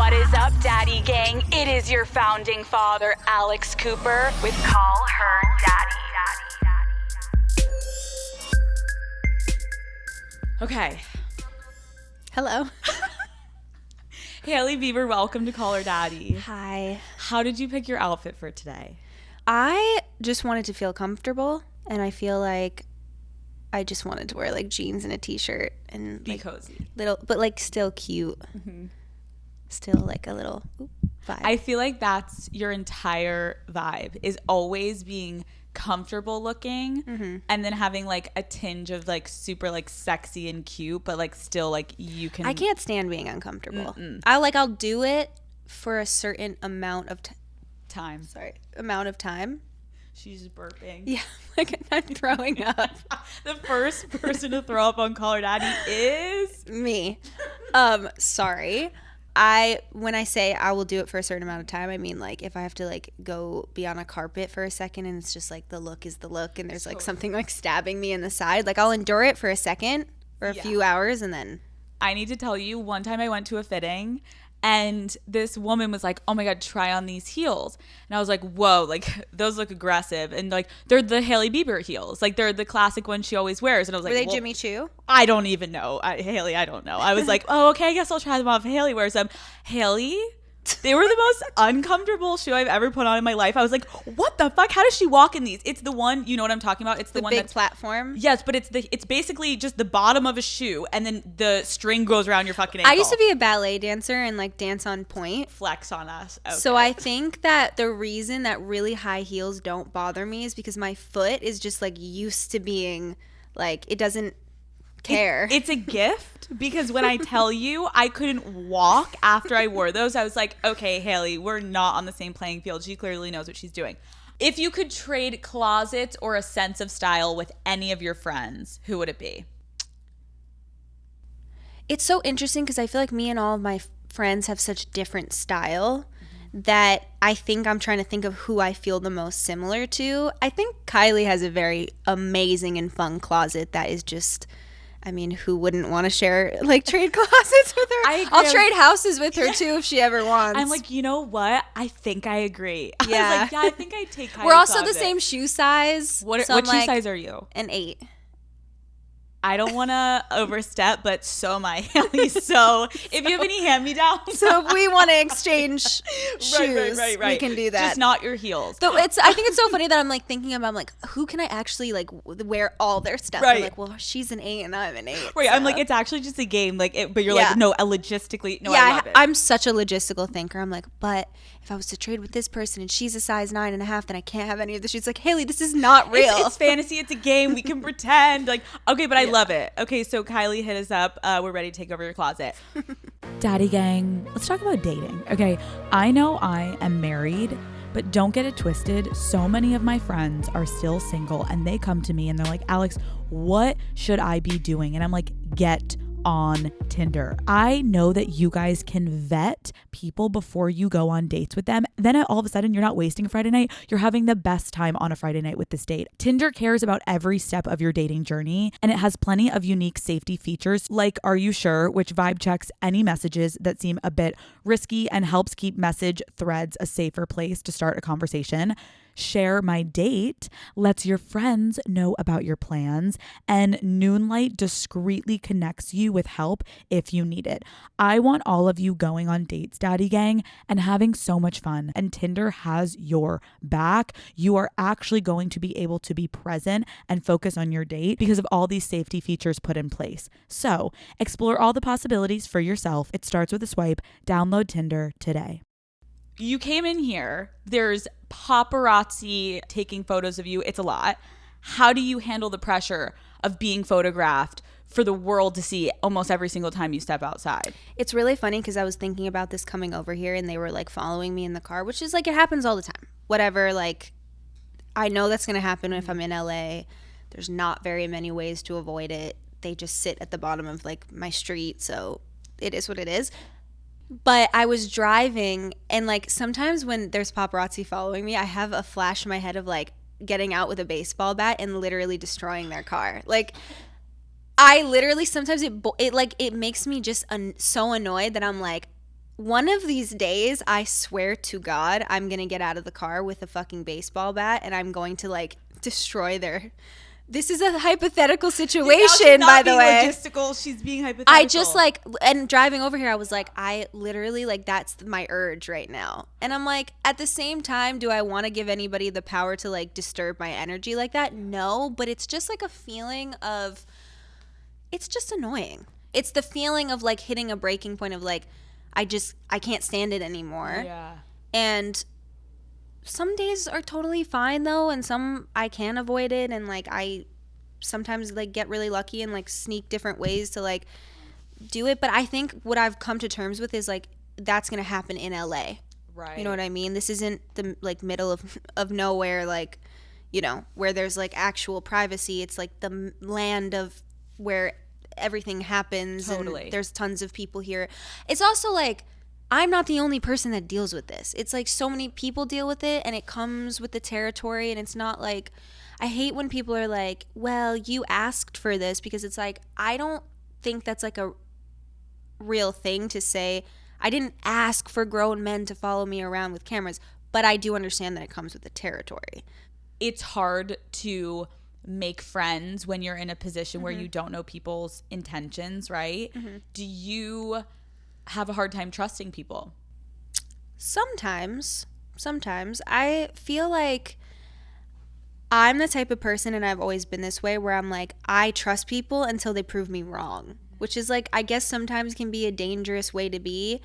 What is up, Daddy Gang? It is your founding father, Alex Cooper, with Call Her Daddy. Okay. Hello. Hailey Bieber, welcome to Call Her Daddy. Hi. How did you pick your outfit for today? I just wanted to feel comfortable, and I feel like I just wanted to wear like jeans and a t-shirt and Be like cozy. little, but like still cute. Mm-hmm. Still like a little vibe. I feel like that's your entire vibe, is always being comfortable looking and then having like a tinge of like super like sexy and cute, but like still like you can. I can't stand being uncomfortable. I'll do it for a certain amount of time. Amount of time. She's just burping. Yeah, like I'm throwing up. The first person to throw up on Call Her Daddy is me. Sorry. When I say I will do it for a certain amount of time, I mean like if I have to like go be on a carpet for a second and it's just like the look is the look and there's like something like stabbing me in the side, like I'll endure it for a second or a few hours and then. I need to tell you, one time I went to a fitting and this woman was like, oh my God, try on these heels. And I was like, whoa, like those look aggressive. And like, they're the Hailey Bieber heels. Like they're the classic ones she always wears. And I was like, were they Jimmy Choo? I don't even know. Hailey, I don't know. I was like, oh, okay, I guess I'll try them off. Hailey wears them. Hailey, they were the most uncomfortable shoe I've ever put on in my life. I was like, what the fuck? How does she walk in these? It's the one, you know what I'm talking about? It's the one big that's platform. Yes, but it's basically just the bottom of a shoe and then the string goes around your fucking ankle. I used to be a ballet dancer and like dance on point. Flex on us. Okay. So I think that the reason that really high heels don't bother me is because my foot is just like used to being like, it doesn't care. It's a gift because when I tell you I couldn't walk after I wore those, I was like, okay, Hailey, we're not on the same playing field. She clearly knows what she's doing. If you could trade closets or a sense of style with any of your friends, who would it be? It's so interesting because I feel like me and all of my friends have such different style that I think I'm trying to think of who I feel the most similar to. I think Kylie has a very amazing and fun closet that is just, I mean, who wouldn't want to share, like, trade closets with her? I'll trade houses with her, too, if she ever wants. I'm like, you know what? I think I agree. Yeah. I was like, yeah, I think I'd take Kylie's We're also closet. the same shoe size. What so shoe size are you? An 8. I don't want to overstep, but so am I, Hailey. So if you have any hand-me-downs. So if we want to exchange shoes, right. we can do that. Just not your heels. So I think it's so funny that I'm like thinking about, I'm like, who can I actually like wear all their stuff? Right. I'm like, well, she's an 8 and I'm an 8. Right, so. I'm like, it's actually just a game. Like, but you're like, no, logistically, no, yeah, I love it. I'm such a logistical thinker. I'm like, but if I was to trade with this person and she's a size 9.5, then I can't have any of the shoes. Like, Hailey, this is not real. It's fantasy. It's a game. We can pretend. Like, okay, but I love it. Okay, so Kylie, hit us up. We're ready to take over your closet. Daddy gang, let's talk about dating. Okay, I know I am married, but don't get it twisted. So many of my friends are still single and they come to me and they're like, Alex, what should I be doing? And I'm like, get on Tinder. I know that you guys can vet people before you go on dates with them. Then all of a sudden you're not wasting a Friday night. You're having the best time on a Friday night with this date. Tinder cares about every step of your dating journey and it has plenty of unique safety features like Are You Sure, which vibe checks any messages that seem a bit risky and helps keep message threads a safer place to start a conversation. Share My Date lets your friends know about your plans, and Noonlight discreetly connects you with help if you need it. I want all of you going on dates, Daddy Gang, and having so much fun, and Tinder has your back. You are actually going to be able to be present and focus on your date because of all these safety features put in place. So explore all the possibilities for yourself. It starts with a swipe. Download Tinder today. You came in here, there's paparazzi taking photos of you. It's a lot. How do you handle the pressure of being photographed for the world to see almost every single time you step outside? It's really funny because I was thinking about this coming over here and they were like following me in the car, which is like, it happens all the time. Whatever, like, I know that's going to happen if I'm in LA. There's not very many ways to avoid it. They just sit at the bottom of like my street. So it is what it is. But I was driving and like sometimes when there's paparazzi following me, I have a flash in my head of like getting out with a baseball bat and literally destroying their car. Like I literally sometimes it makes me just so annoyed that I'm like, one of these days, I swear to God, I'm going to get out of the car with a fucking baseball bat and I'm going to like destroy their... This is a hypothetical situation, by the way. Logistical. She's being hypothetical. I just like, and driving over here, I was like, I literally like, that's my urge right now. And I'm like, at the same time, do I want to give anybody the power to like disturb my energy like that? No, but it's just like a feeling of, it's just annoying. It's the feeling of like hitting a breaking point of like, I can't stand it anymore. Yeah. And some days are totally fine though, and some I can avoid it, and like I sometimes like get really lucky and like sneak different ways to like do it. But I think what I've come to terms with is like that's gonna happen in LA. Right. You know what I mean? This isn't the like middle of nowhere, like, you know, where there's like actual privacy. It's like the land of where everything happens. Totally. And there's tons of people here. It's also like I'm not the only person that deals with this. It's like so many people deal with it, and it comes with the territory. And it's not like, I hate when people are like, well, you asked for this, because it's like, I don't think that's like a real thing to say. I didn't ask for grown men to follow me around with cameras, but I do understand that it comes with the territory. It's hard to make friends when you're in a position where you don't know people's intentions, right? Do you have a hard time trusting people? Sometimes I feel like I'm the type of person, and I've always been this way, where I'm like, I trust people until they prove me wrong, which is like, I guess sometimes can be a dangerous way to be.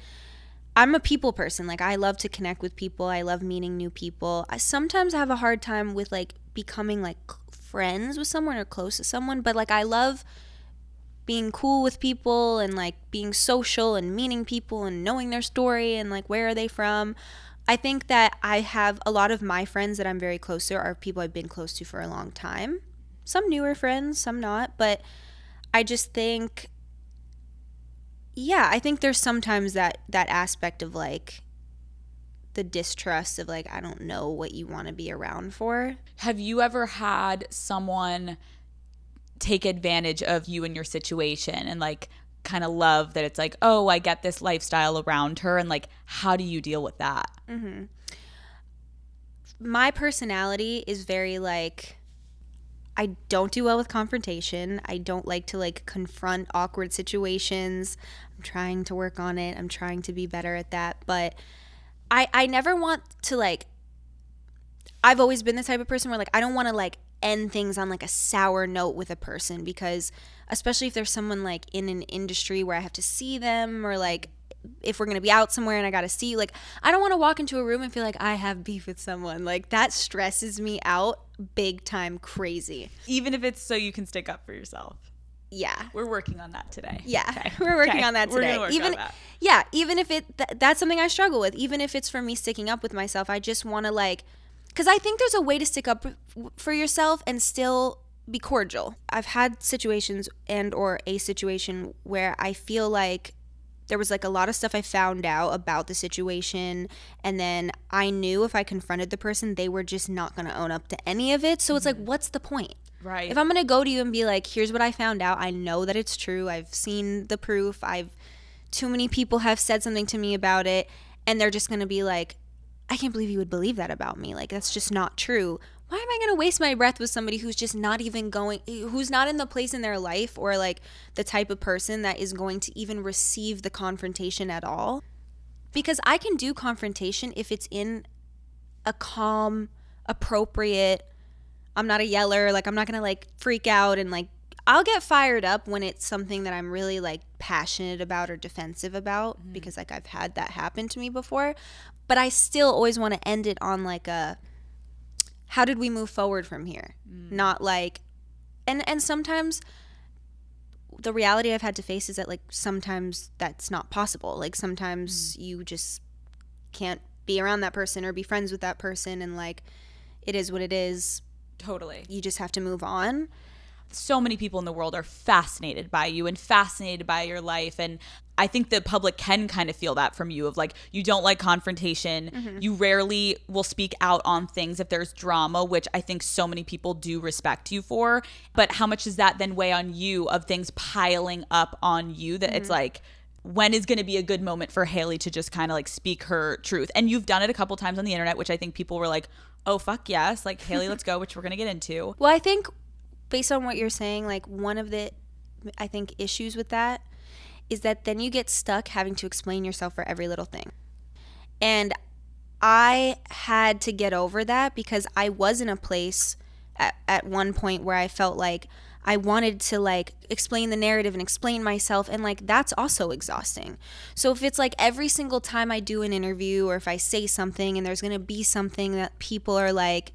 I'm a people person. Like, I love to connect with people. I love meeting new people. I sometimes have a hard time with like becoming like friends with someone or close to someone, but like I love being cool with people and like being social and meeting people and knowing their story and like where are they from. I think that I have a lot of my friends that I'm very close to are people I've been close to for a long time. Some newer friends, some not, but I just think, yeah, I think there's sometimes that aspect of like the distrust of like, I don't know what you want to be around for. Have you ever had someone take advantage of you and your situation and like kind of love that it's like, oh, I get this lifestyle around her, and like, how do you deal with that? My personality is very like, I don't do well with confrontation. I don't like to like confront awkward situations. I'm trying to work on it. I'm trying to be better at that, but I never want to like, I've always been the type of person where like I don't want to like end things on like a sour note with a person, because especially if there's someone like in an industry where I have to see them, or like if we're going to be out somewhere and I got to see you, like I don't want to walk into a room and feel like I have beef with someone. Like that stresses me out big time crazy. Even if it's so you can stick up for yourself. Yeah. We're working on that today. Yeah. Okay. We're working on that today. We're gonna work on that. Yeah, even if that's something I struggle with, even if it's for me sticking up with myself, I just want to like, because I think there's a way to stick up for yourself and still be cordial. I've had situations and or a situation where I feel like there was like a lot of stuff I found out about the situation, and then I knew if I confronted the person, they were just not going to own up to any of it. So it's like, what's the point? Right. If I'm going to go to you and be like, here's what I found out, I know that it's true, I've seen the proof, too many people have said something to me about it, and they're just going to be like, I can't believe you would believe that about me. Like, that's just not true. Why am I going to waste my breath with somebody who's just not even who's not in the place in their life, or like the type of person that is going to even receive the confrontation at all? Because I can do confrontation if it's in a calm, appropriate, I'm not a yeller, like I'm not going to like freak out, and like I'll get fired up when it's something that I'm really like passionate about or defensive about, because like I've had that happen to me before. But I still always want to end it on like a, how did we move forward from here? Not like, and sometimes the reality I've had to face is that like sometimes that's not possible. Like sometimes you just can't be around that person or be friends with that person, and like it is what it is. Totally. You just have to move on. So many people in the world are fascinated by you and fascinated by your life. And I think the public can kind of feel that from you, of like, you don't like confrontation. You rarely will speak out on things if there's drama, which I think so many people do respect you for. But how much does that then weigh on you, of things piling up on you that it's like, when is going to be a good moment for Hailey to just kind of like speak her truth. And you've done it a couple times on the internet, which I think people were like, oh, fuck yes. Like, Hailey, let's go, which we're going to get into. Well, I think based on what you're saying, like one of the, I think, issues with that is that then you get stuck having to explain yourself for every little thing. And I had to get over that because I was in a place at one point where I felt like I wanted to like explain the narrative and explain myself, and like that's also exhausting. So if it's like every single time I do an interview or if I say something and there's going to be something that people are like,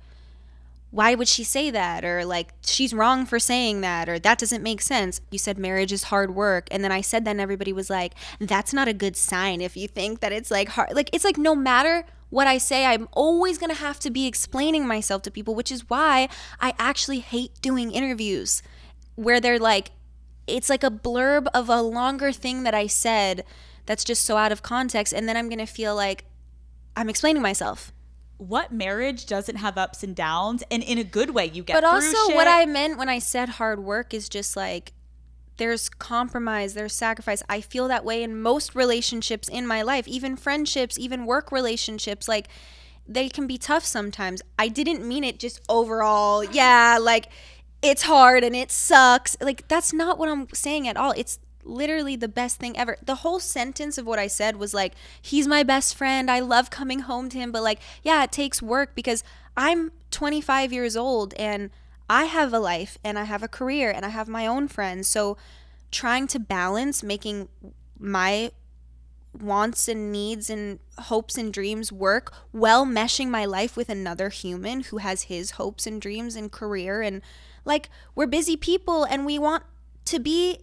why would she say that? Or like, she's wrong for saying that, or that doesn't make sense. You said marriage is hard work. And then I said that and everybody was like, that's not a good sign if you think that it's like hard. Like, it's like no matter what I say, I'm always going to have to be explaining myself to people, which is why I actually hate doing interviews where they're like, it's like a blurb of a longer thing that I said that's just so out of context. And then I'm going to feel like I'm explaining myself. What marriage doesn't have ups and downs, and in a good way? You get but through also shit. What I meant when I said hard work is just like there's compromise, there's sacrifice. I feel that way in most relationships in my life, even friendships, even work relationships. Like they can be tough sometimes. I didn't mean it just overall, yeah, like it's hard and it sucks. Like that's not what I'm saying at all. It's literally the best thing ever. The whole sentence of what I said was like, he's my best friend, I love coming home to him, but like, yeah, it takes work because I'm 25 years old and I have a life and I have a career and I have my own friends. So trying to balance making my wants and needs and hopes and dreams work while meshing my life with another human who has his hopes and dreams and career, and like we're busy people and we want to be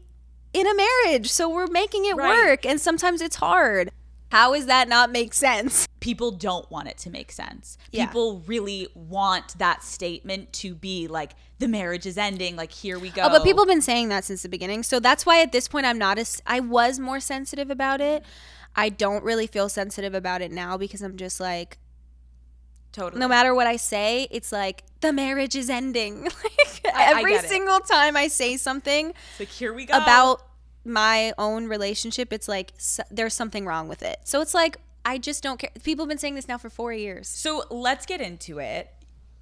in a marriage, so we're making it work, and sometimes it's hard. How does that not make sense? People don't want it to make sense. Yeah. People really want that statement to be like, the marriage is ending, like here we go. Oh, but people have been saying that since the beginning, so that's why at this point I was more sensitive about it. I don't really feel sensitive about it now because I'm just like, totally. No matter what I say, it's like the marriage is ending. Like every single time I say something, it's like here we go about my own relationship, it's like there's something wrong with it. So it's like I just don't care. People have been saying this now for 4 years. So let's get into it.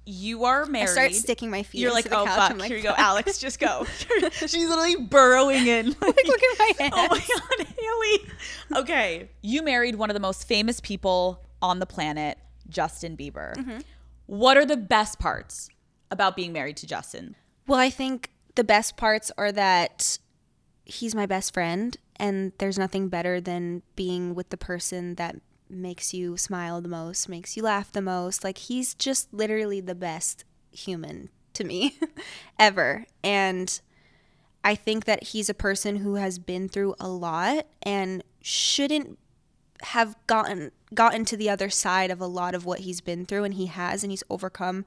You are married. I start sticking my feet. You're into like, the oh couch. fuck, I'm like, here you go, Alex, just go. She's literally burrowing in. Like, look at my hands. Oh my god, Hailey. Okay, you married one of the most famous people on the planet, Justin Bieber. Mm-hmm. What are the best parts about being married to Justin? Well, I think the best parts are that he's my best friend, and there's nothing better than being with the person that makes you smile the most, makes you laugh the most. Like, he's just literally the best human to me ever. And I think that he's a person who has been through a lot and shouldn't have gotten to the other side of a lot of what he's been through, and he has, and he's overcome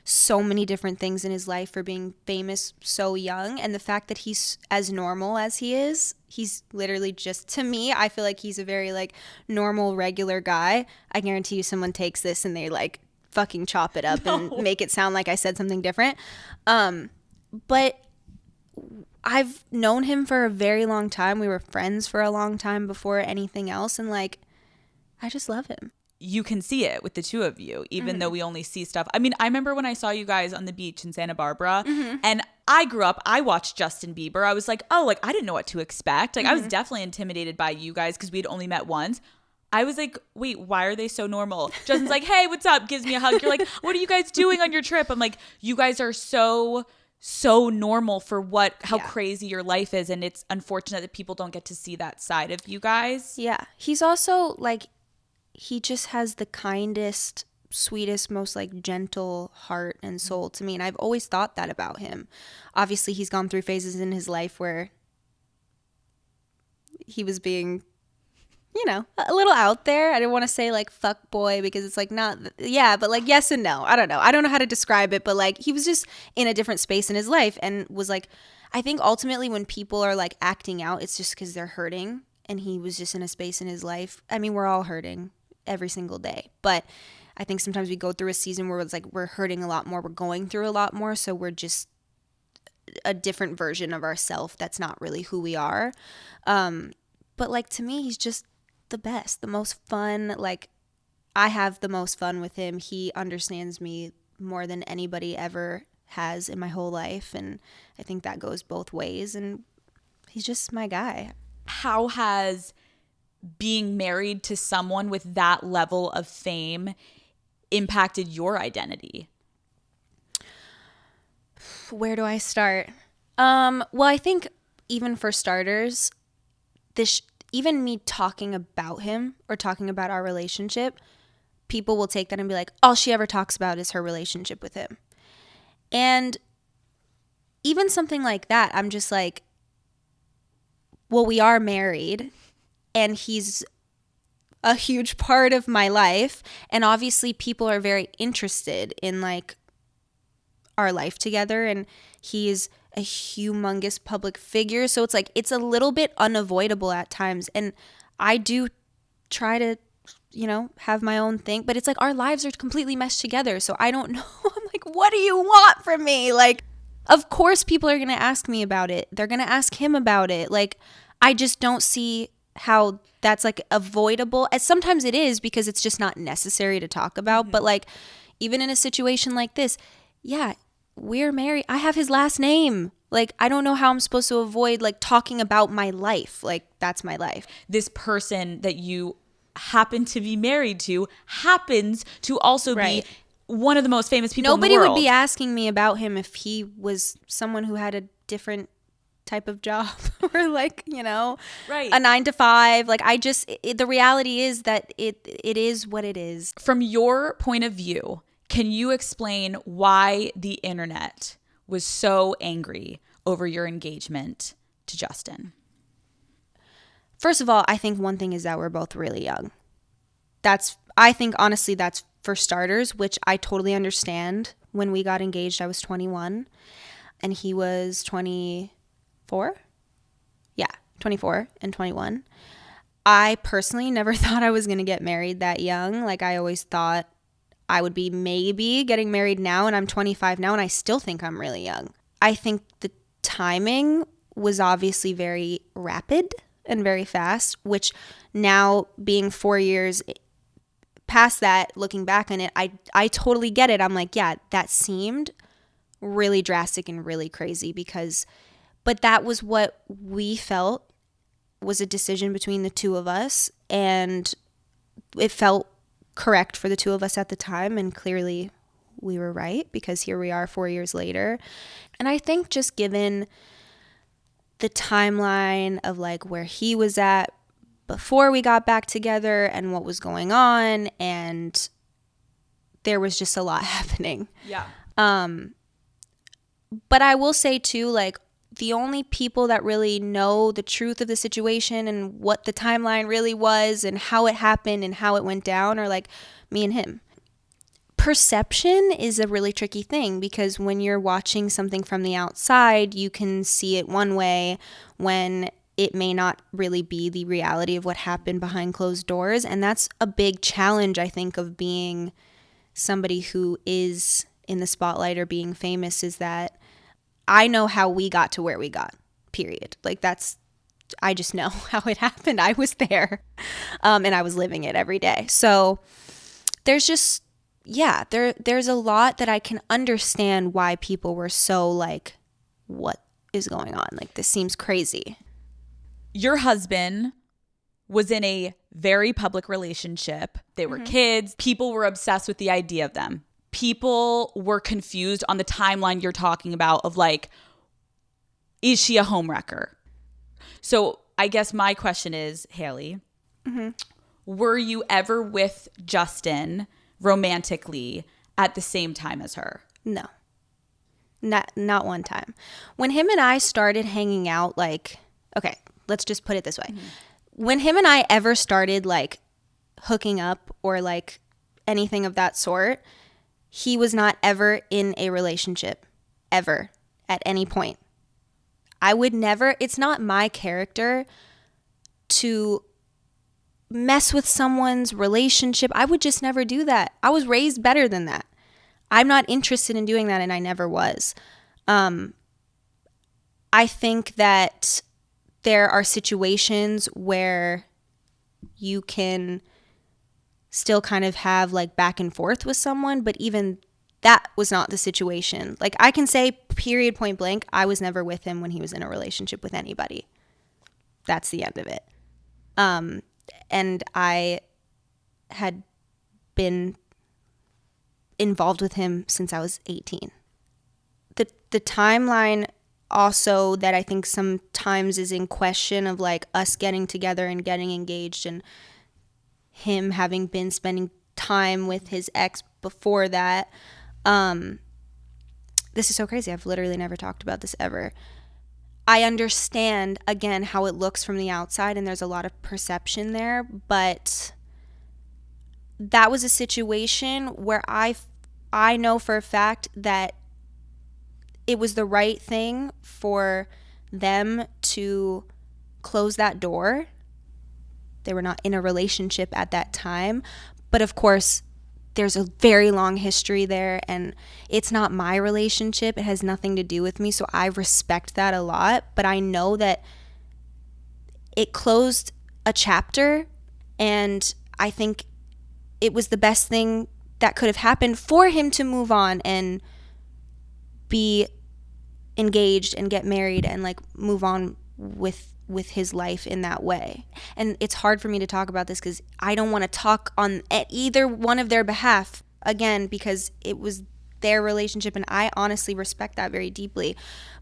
so many different things in his life for being famous so young. And the fact that he's as normal as he is, he's literally just, to me, I feel like he's a very like normal, regular guy. I guarantee you someone takes this and they like fucking chop it up and make it sound like I said something different. But I've known him for a very long time. We were friends for a long time before anything else. And like, I just love him. You can see it with the two of you, even though we only see stuff. I mean, I remember when I saw you guys on the beach in Santa Barbara, and I grew up, I watched Justin Bieber. I was like, oh, like, I didn't know what to expect. Like, I was definitely intimidated by you guys because we'd only met once. I was like, wait, why are they so normal? Justin's like, hey, what's up? Gives me a hug. You're like, what are you guys doing on your trip? I'm like, you guys are so normal for how crazy your life is. And it's unfortunate that people don't get to see that side of you guys. Yeah. He's also like, he just has the kindest, sweetest, most like gentle heart and soul to me. And I've always thought that about him. Obviously, he's gone through phases in his life where he was being, you know, a little out there. I didn't want to say like fuck boy because it's like not, yeah, but like yes and no. I don't know. I don't know how to describe it, but like he was just in a different space in his life and was like, I think ultimately when people are like acting out, it's just because they're hurting. And he was just in a space in his life. I mean, we're all hurting every single day, but I think sometimes we go through a season where it's like we're hurting a lot more, we're going through a lot more, so we're just but But like, to me, he's just the best, the most fun. Like, I have the most fun with him. He understands me more than anybody ever has in my whole life. And I think that goes both ways. And he's just my guy. How has being married to someone with that level of fame impacted your identity? Where do I start? Well, I think even for starters, even me talking about him or talking about our relationship, people will take that and be like, all she ever talks about is her relationship with him. And even something like that, I'm just like, well, we are married and he's a huge part of my life. And obviously people are very interested in like our life together, and he's a humongous public figure. So it's like, it's a little bit unavoidable at times. And I do try to, have my own thing, but it's like our lives are completely meshed together. So I don't know. I'm like, what do you want from me? Like, of course people are going to ask me about it. They're going to ask him about it. Like, I just don't see how that's like avoidable. As sometimes it is, because it's just not necessary to talk about. Mm-hmm. But like, even in a situation like this, yeah, we're married. I have his last name. Like, I don't know how I'm supposed to avoid like talking about my life. Like, that's my life. This person that you happen to be married to happens to also be one of the most famous people in the world. Nobody would be asking me about him if he was someone who had a different type of job or like, a 9-to-5. Like, the reality is that it is what it is. From your point of view, can you explain why the internet was so angry over your engagement to Justin? First of all, I think one thing is that we're both really young. I think honestly that's for starters, which I totally understand. When we got engaged, I was 21 and he was 24. Yeah, 24 and 21. I personally never thought I was going to get married that young. Like, I always thought I would be maybe getting married now, and I'm 25 now, and I still think I'm really young. I think the timing was obviously very rapid and very fast, which now being 4 years past that, looking back on it, I totally get it. I'm like, yeah, that seemed really drastic and really crazy but that was what we felt was a decision between the two of us, and it felt correct for the two of us at the time, and clearly we were right, because here we are 4 years later. And I think just given the timeline of like where he was at before we got back together and what was going on, and there was just a lot happening. Yeah. But I will say too, like, the only people that really know the truth of the situation and what the timeline really was and how it happened and how it went down are like me and him. Perception is a really tricky thing, because when you're watching something from the outside, you can see it one way when it may not really be the reality of what happened behind closed doors. And that's a big challenge, I think, of being somebody who is in the spotlight or being famous, is that I know how we got to where we got, period. Like, I just know how it happened. I was there, and I was living it every day. So there's just, there's a lot that I can understand why people were so like, what is going on? Like, this seems crazy. Your husband was in a very public relationship. They were kids. People were obsessed with the idea of them. People were confused on the timeline you're talking about of like, is she a homewrecker? So I guess my question is, Hailey, were you ever with Justin romantically at the same time as her? No, not one time. When him and I started hanging out, like, okay, let's just put it this way. When him and I ever started like hooking up or like anything of that sort, he was not ever in a relationship, ever, at any point. I would never, it's not my character to mess with someone's relationship. I would just never do that. I was raised better than that. I'm not interested in doing that, and I never was. I think that there are situations where you can still kind of have like back and forth with someone, but even that was not the situation. Like I can say period point blank, I was never with him when he was in a relationship with anybody. That's the end of it. And I had been involved with him since I was 18. The timeline also that I think sometimes is in question of like us getting together and getting engaged and him having been spending time with his ex before that. This is so crazy. I've literally never talked about this ever. I understand, again, how it looks from the outside, and there's a lot of perception there, but that was a situation where I know for a fact that it was the right thing for them to close that door. They were not in a relationship at that time, but of course, there's a very long history there, and it's not my relationship. It has nothing to do with me, so I respect that a lot, but I know that it closed a chapter, and I think it was the best thing that could have happened for him to move on and be engaged and get married and like move on with his life in that way. And it's hard for me to talk about this because I don't want to talk on either one of their behalf again, because it was their relationship and I honestly respect that very deeply.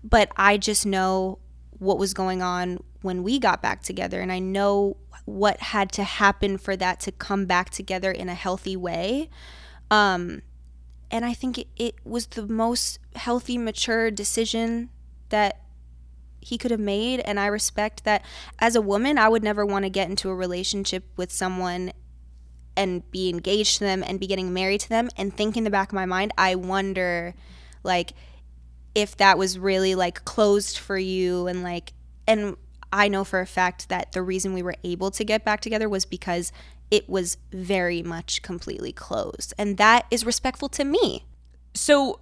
But I just know what was going on when we got back together, and I know what had to happen for that to come back together in a healthy way. And I think it was the most healthy, mature decision that he could have made. And I respect that. As a woman, I would never want to get into a relationship with someone and be engaged to them and be getting married to them and think in the back of my mind, I wonder, like, if that was really, like, closed for you. And I know for a fact that the reason we were able to get back together was because it was very much completely closed. And that is respectful to me. So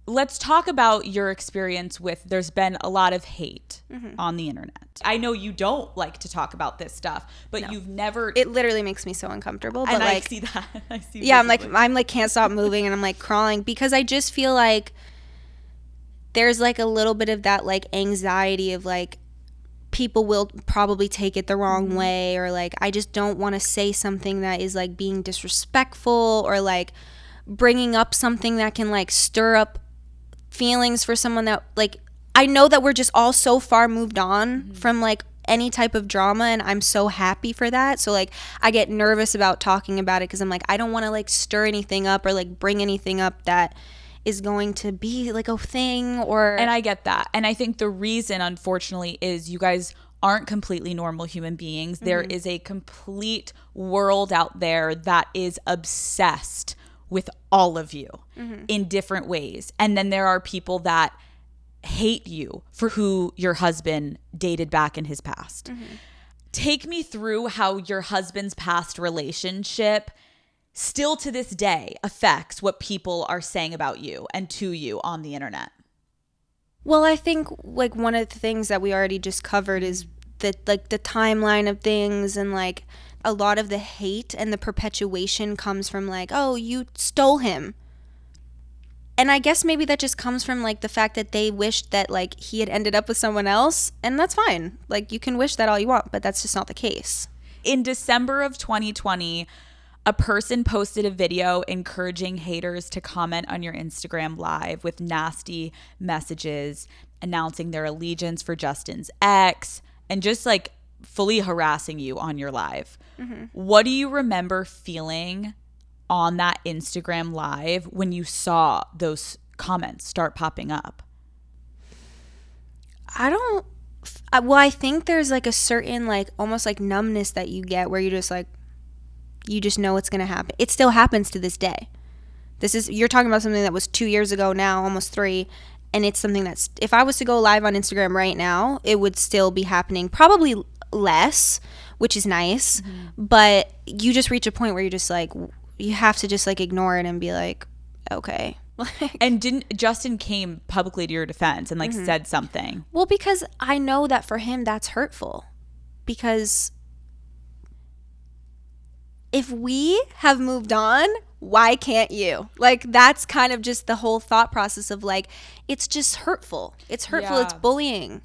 let's talk about your experience with, there's been a lot of hate on the internet. I know you don't like to talk about this stuff, but no. You've never. It literally makes me so uncomfortable. But and like, I see that. I see. Yeah, I'm like can't stop moving, and I'm like crawling because I just feel like there's like a little bit of that like anxiety of like people will probably take it the wrong way, or like I just don't want to say something that is like being disrespectful or like bringing up something that can like stir up feelings for someone that like I know that we're just all so far moved on from like any type of drama, and I'm so happy for that. So like I get nervous about talking about it because I'm like I don't want to like stir anything up or like bring anything up that is going to be like a thing. Or and I get that, and I think the reason unfortunately is you guys aren't completely normal human beings. There is a complete world out there that is obsessed with all of you in different ways, and then there are people that hate you for who your husband dated back in his past. Take me through how your husband's past relationship still to this day affects what people are saying about you and to you on the internet. Well, I think like one of the things that we already just covered is that like the timeline of things, and like a lot of the hate and the perpetuation comes from like, oh, you stole him. And I guess maybe that just comes from like the fact that they wished that like he had ended up with someone else, and that's fine. Like you can wish that all you want, but that's just not the case. In December of 2020, a person posted a video encouraging haters to comment on your Instagram live with nasty messages announcing their allegiance for Justin's ex and just like fully harassing you on your live. What do you remember feeling on that Instagram live when you saw those comments start popping up? I think there's like a certain like almost like numbness that you get where you just like, you just know it's going to happen. It still happens to this day. You're talking about something that was 2 years ago now, almost 3. And it's something that's, if I was to go live on Instagram right now, it would still be happening, probably less, which is nice. But you just reach a point where you're just like, you have to just like ignore it and be like, okay. And didn't Justin came publicly to your defense and like said something? Well, because I know that for him that's hurtful. Because if we have moved on, why can't you? Like, that's kind of just the whole thought process of like, it's just hurtful. It's hurtful. Yeah. It's bullying.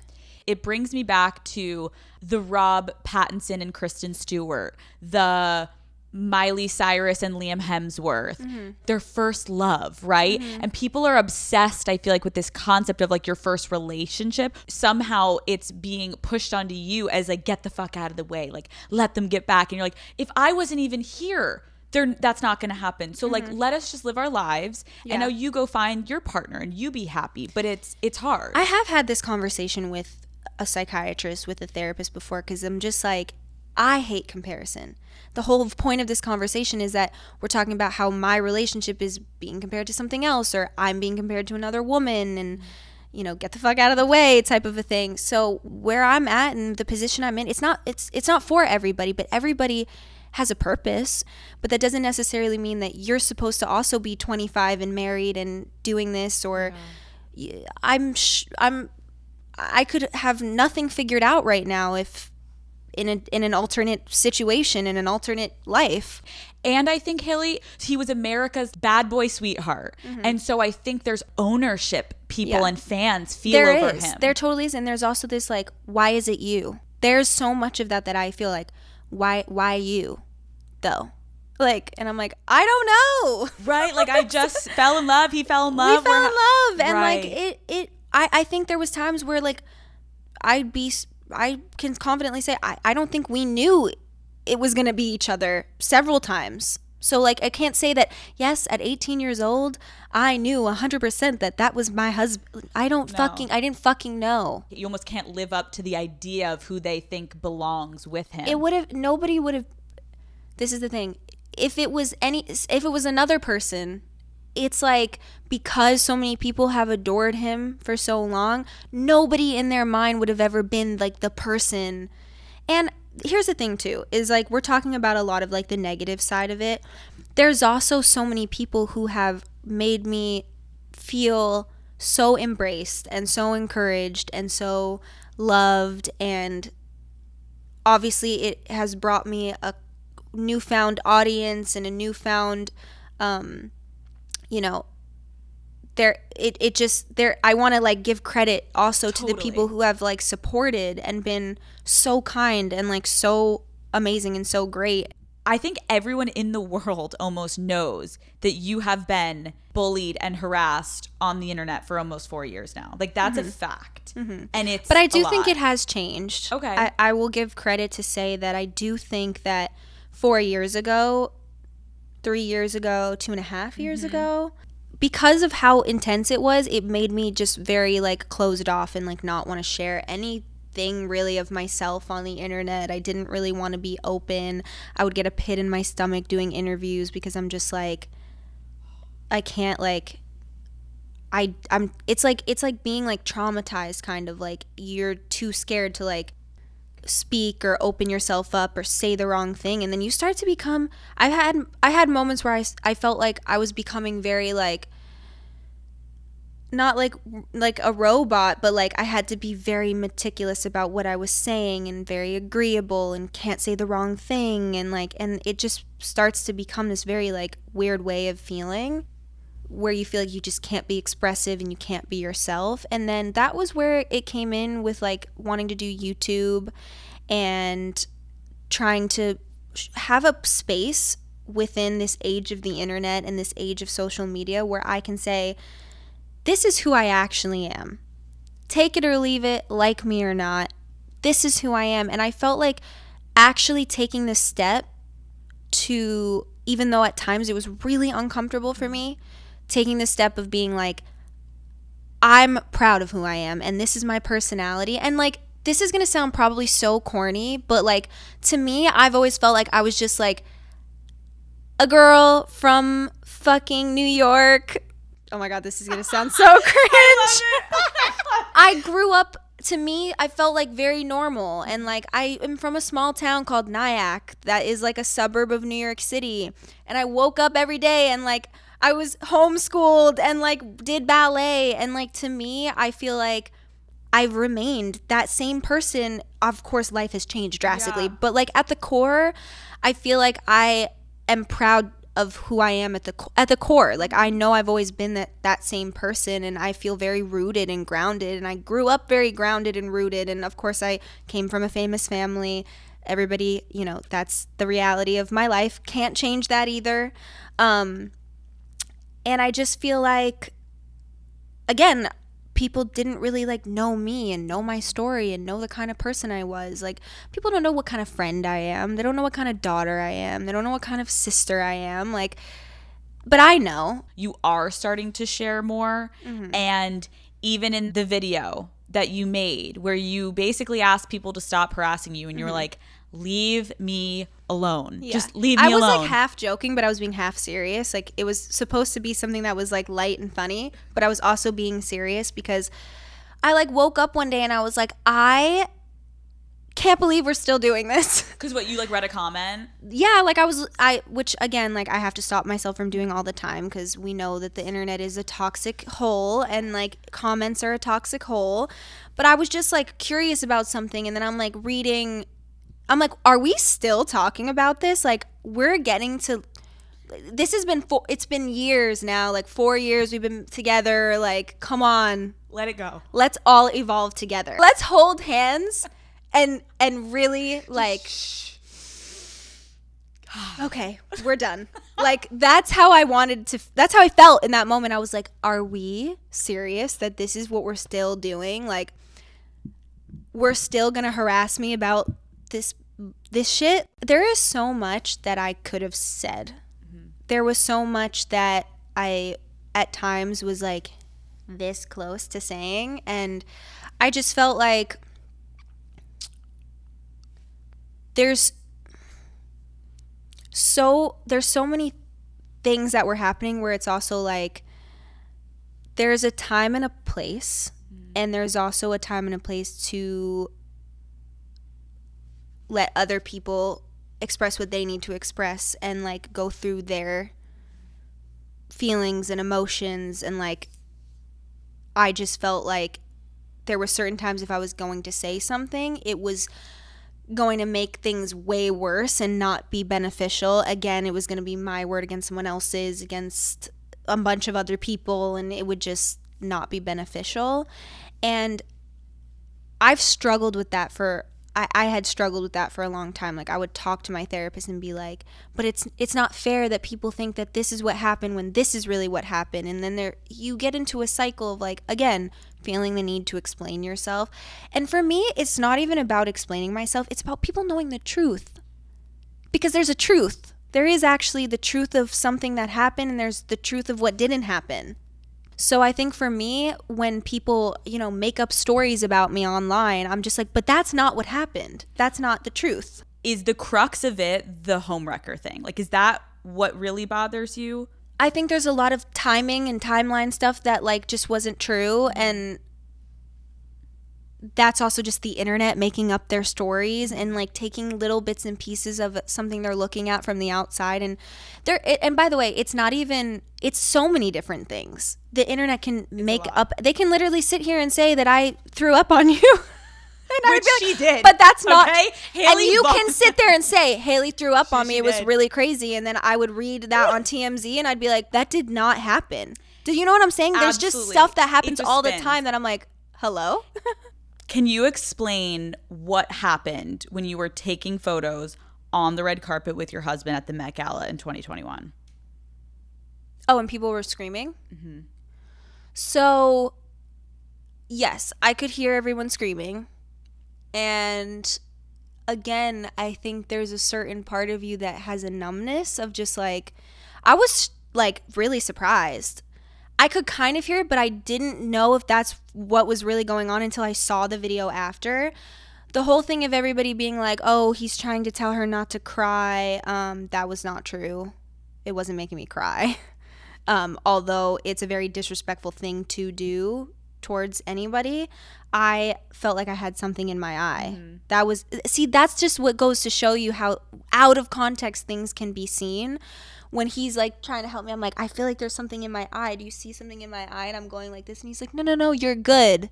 It brings me back to the Rob Pattinson and Kristen Stewart, the Miley Cyrus and Liam Hemsworth, their first love, right? And people are obsessed, I feel like, with this concept of like your first relationship. Somehow it's being pushed onto you as like, get the fuck out of the way, like let them get back. And you're like, if I wasn't even here, that's not going to happen. So like, let us just live our lives. And now you go find your partner and you be happy. But it's hard. I have had this conversation with a psychiatrist, with a therapist before, because I'm just like, I hate comparison. The whole point of this conversation is that we're talking about how my relationship is being compared to something else, or I'm being compared to another woman, and, you know, get the fuck out of the way type of a thing. So where I'm at and the position I'm in, it's not for everybody, but everybody has a purpose. But that doesn't necessarily mean that you're supposed to also be 25 and married and doing this, or I could have nothing figured out right now if in an alternate situation, in an alternate life. And I think Hailey, he was America's bad boy sweetheart. And so I think there's ownership people and fans feel over him. There totally is. And there's also this like, why is it you? There's so much of that I feel like, why you though? Like, and I'm like, I don't know. Right? Like, I just fell in love. He fell in love. We fell in love. And right. like, I think there was times where like, I can confidently say, I don't think we knew it was going to be each other several times. So like, I can't say that, yes, at 18 years old, I knew 100% that was my husband. I didn't fucking know. You almost can't live up to the idea of who they think belongs with him. Nobody would have, this is the thing. If it was another person, it's like, because so many people have adored him for so long, nobody in their mind would have ever been like the person. And here's the thing too, is like, we're talking about a lot of like the negative side of it. There's also so many people who have made me feel so embraced and so encouraged and so loved. And obviously it has brought me a newfound audience and a newfound, you know, I want to like give credit also to the people who have like supported and been so kind and like so amazing and so great. I think everyone in the world almost knows that you have been bullied and harassed on the internet for almost 4 years now. Like, that's a fact. And but I do think it has changed. Okay. I will give credit to say that I do think that 4 years ago, 3 years ago, 2.5 years ago, because of how intense it was, it made me just very like closed off and like not want to share anything really of myself on the internet. I didn't really want to be open. I would get a pit in my stomach doing interviews because I'm just like, I can't like, it's like being like traumatized, kind of like you're too scared to like speak or open yourself up or say the wrong thing, and then you start to become, I had moments where I felt like I was becoming very like, not like a robot, but like I had to be very meticulous about what I was saying and very agreeable and can't say the wrong thing, and like, and it just starts to become this very like weird way of feeling where you feel like you just can't be expressive and you can't be yourself. And then that was where it came in with like wanting to do YouTube and trying to have a space within this age of the internet and this age of social media where I can say, this is who I actually am. Take it or leave it, like me or not. This is who I am. And I felt like actually taking this step to, even though at times it was really uncomfortable for me, taking the step of being like, I'm proud of who I am and this is my personality. And like, this is going to sound probably so corny, but like, to me, I've always felt like I was just like a girl from fucking New York. Oh my God, this is going to sound so cringe. I grew up, to me, I felt like very normal. And like, I am from a small town called Nyack that is like a suburb of New York City. And I woke up every day and like, I was homeschooled and like did ballet. And like, to me, I feel like I've remained that same person. Of course, life has changed drastically, but like at the core, I feel like I am proud of who I am at the core. Like, I know I've always been that same person, and I feel very rooted and grounded, and I grew up very grounded and rooted. And of course, I came from a famous family. Everybody, you know, that's the reality of my life. Can't change that either. And I just feel like, again, people didn't really like know me and know my story and know the kind of person I was. Like, people don't know what kind of friend I am. They don't know what kind of daughter I am. They don't know what kind of sister I am. Like, but I know. You are starting to share more. And even in the video that you made where you basically asked people to stop harassing you and you were like, leave me alone. Just leave me alone. I was like half joking, but I was being half serious. Like, it was supposed to be something that was like light and funny, but I was also being serious because I like woke up one day and I was like, I can't believe we're still doing this. Because what, you like read a comment? Yeah, like which again, like I have to stop myself from doing all the time because we know that the internet is a toxic hole and like comments are a toxic hole. But I was just like curious about something, and then I'm like reading. I'm like, are we still talking about this? Like, we're getting to, this has been, it's been years now, like 4 years we've been together. Like, come on. Let it go. Let's all evolve together. Let's hold hands and really like, okay, we're done. Like, that's how I felt in that moment. I was like, are we serious that this is what we're still doing? Like, we're still going to harass me about this shit. There is so much that I could have said. There was so much that I at times was like this close to saying, and I just felt like there's so many things that were happening where it's also like there's a time and a place, and there's also a time and a place to let other people express what they need to express and like go through their feelings and emotions. And like, I just felt like there were certain times if I was going to say something, it was going to make things way worse and not be beneficial. Again, it was going to be my word against someone else's, against a bunch of other people, and it would just not be beneficial. And I've struggled with that I had struggled with that for a long time. Like, I would talk to my therapist and be like, but it's not fair that people think that this is what happened when this is really what happened. And then you get into a cycle of like, again, feeling the need to explain yourself. And for me, it's not even about explaining myself. It's about people knowing the truth. Because there's a truth. There is actually the truth of something that happened, and there's the truth of what didn't happen. So I think for me, when people, you know, make up stories about me online, I'm just like, but that's not what happened. That's not the truth. Is the crux of it the homewrecker thing? Like, is that what really bothers you? I think there's a lot of timing and timeline stuff that like just wasn't true, and that's also just the internet making up their stories and like taking little bits and pieces of something they're looking at from the outside. And and by the way, it's so many different things. The internet can make up, they can literally sit here and say that I threw up on you. Which she did. But that's not, okay? and you can sit there and say, Hailey threw up on me. It was really crazy. And then I would read that on TMZ and I'd be like, that did not happen. Do you know what I'm saying? There's just stuff that happens all the time that I'm like, hello? Can you explain what happened when you were taking photos on the red carpet with your husband at the Met Gala in 2021? Oh, and people were screaming? Mm-hmm. So, yes, I could hear everyone screaming. And again, I think there's a certain part of you that has a numbness of just like, I was like really surprised. I could kind of hear it, but I didn't know if that's what was really going on until I saw the video after. The whole thing of everybody being like, oh, he's trying to tell her not to cry, that was not true. It wasn't making me cry. Although it's a very disrespectful thing to do towards anybody, I felt like I had something in my eye. Mm-hmm. That's just what goes to show you how out of context things can be seen when he's like trying to help me, I'm like, I feel like there's something in my eye. Do you see something in my eye? And I'm going like this. And he's like, no, you're good.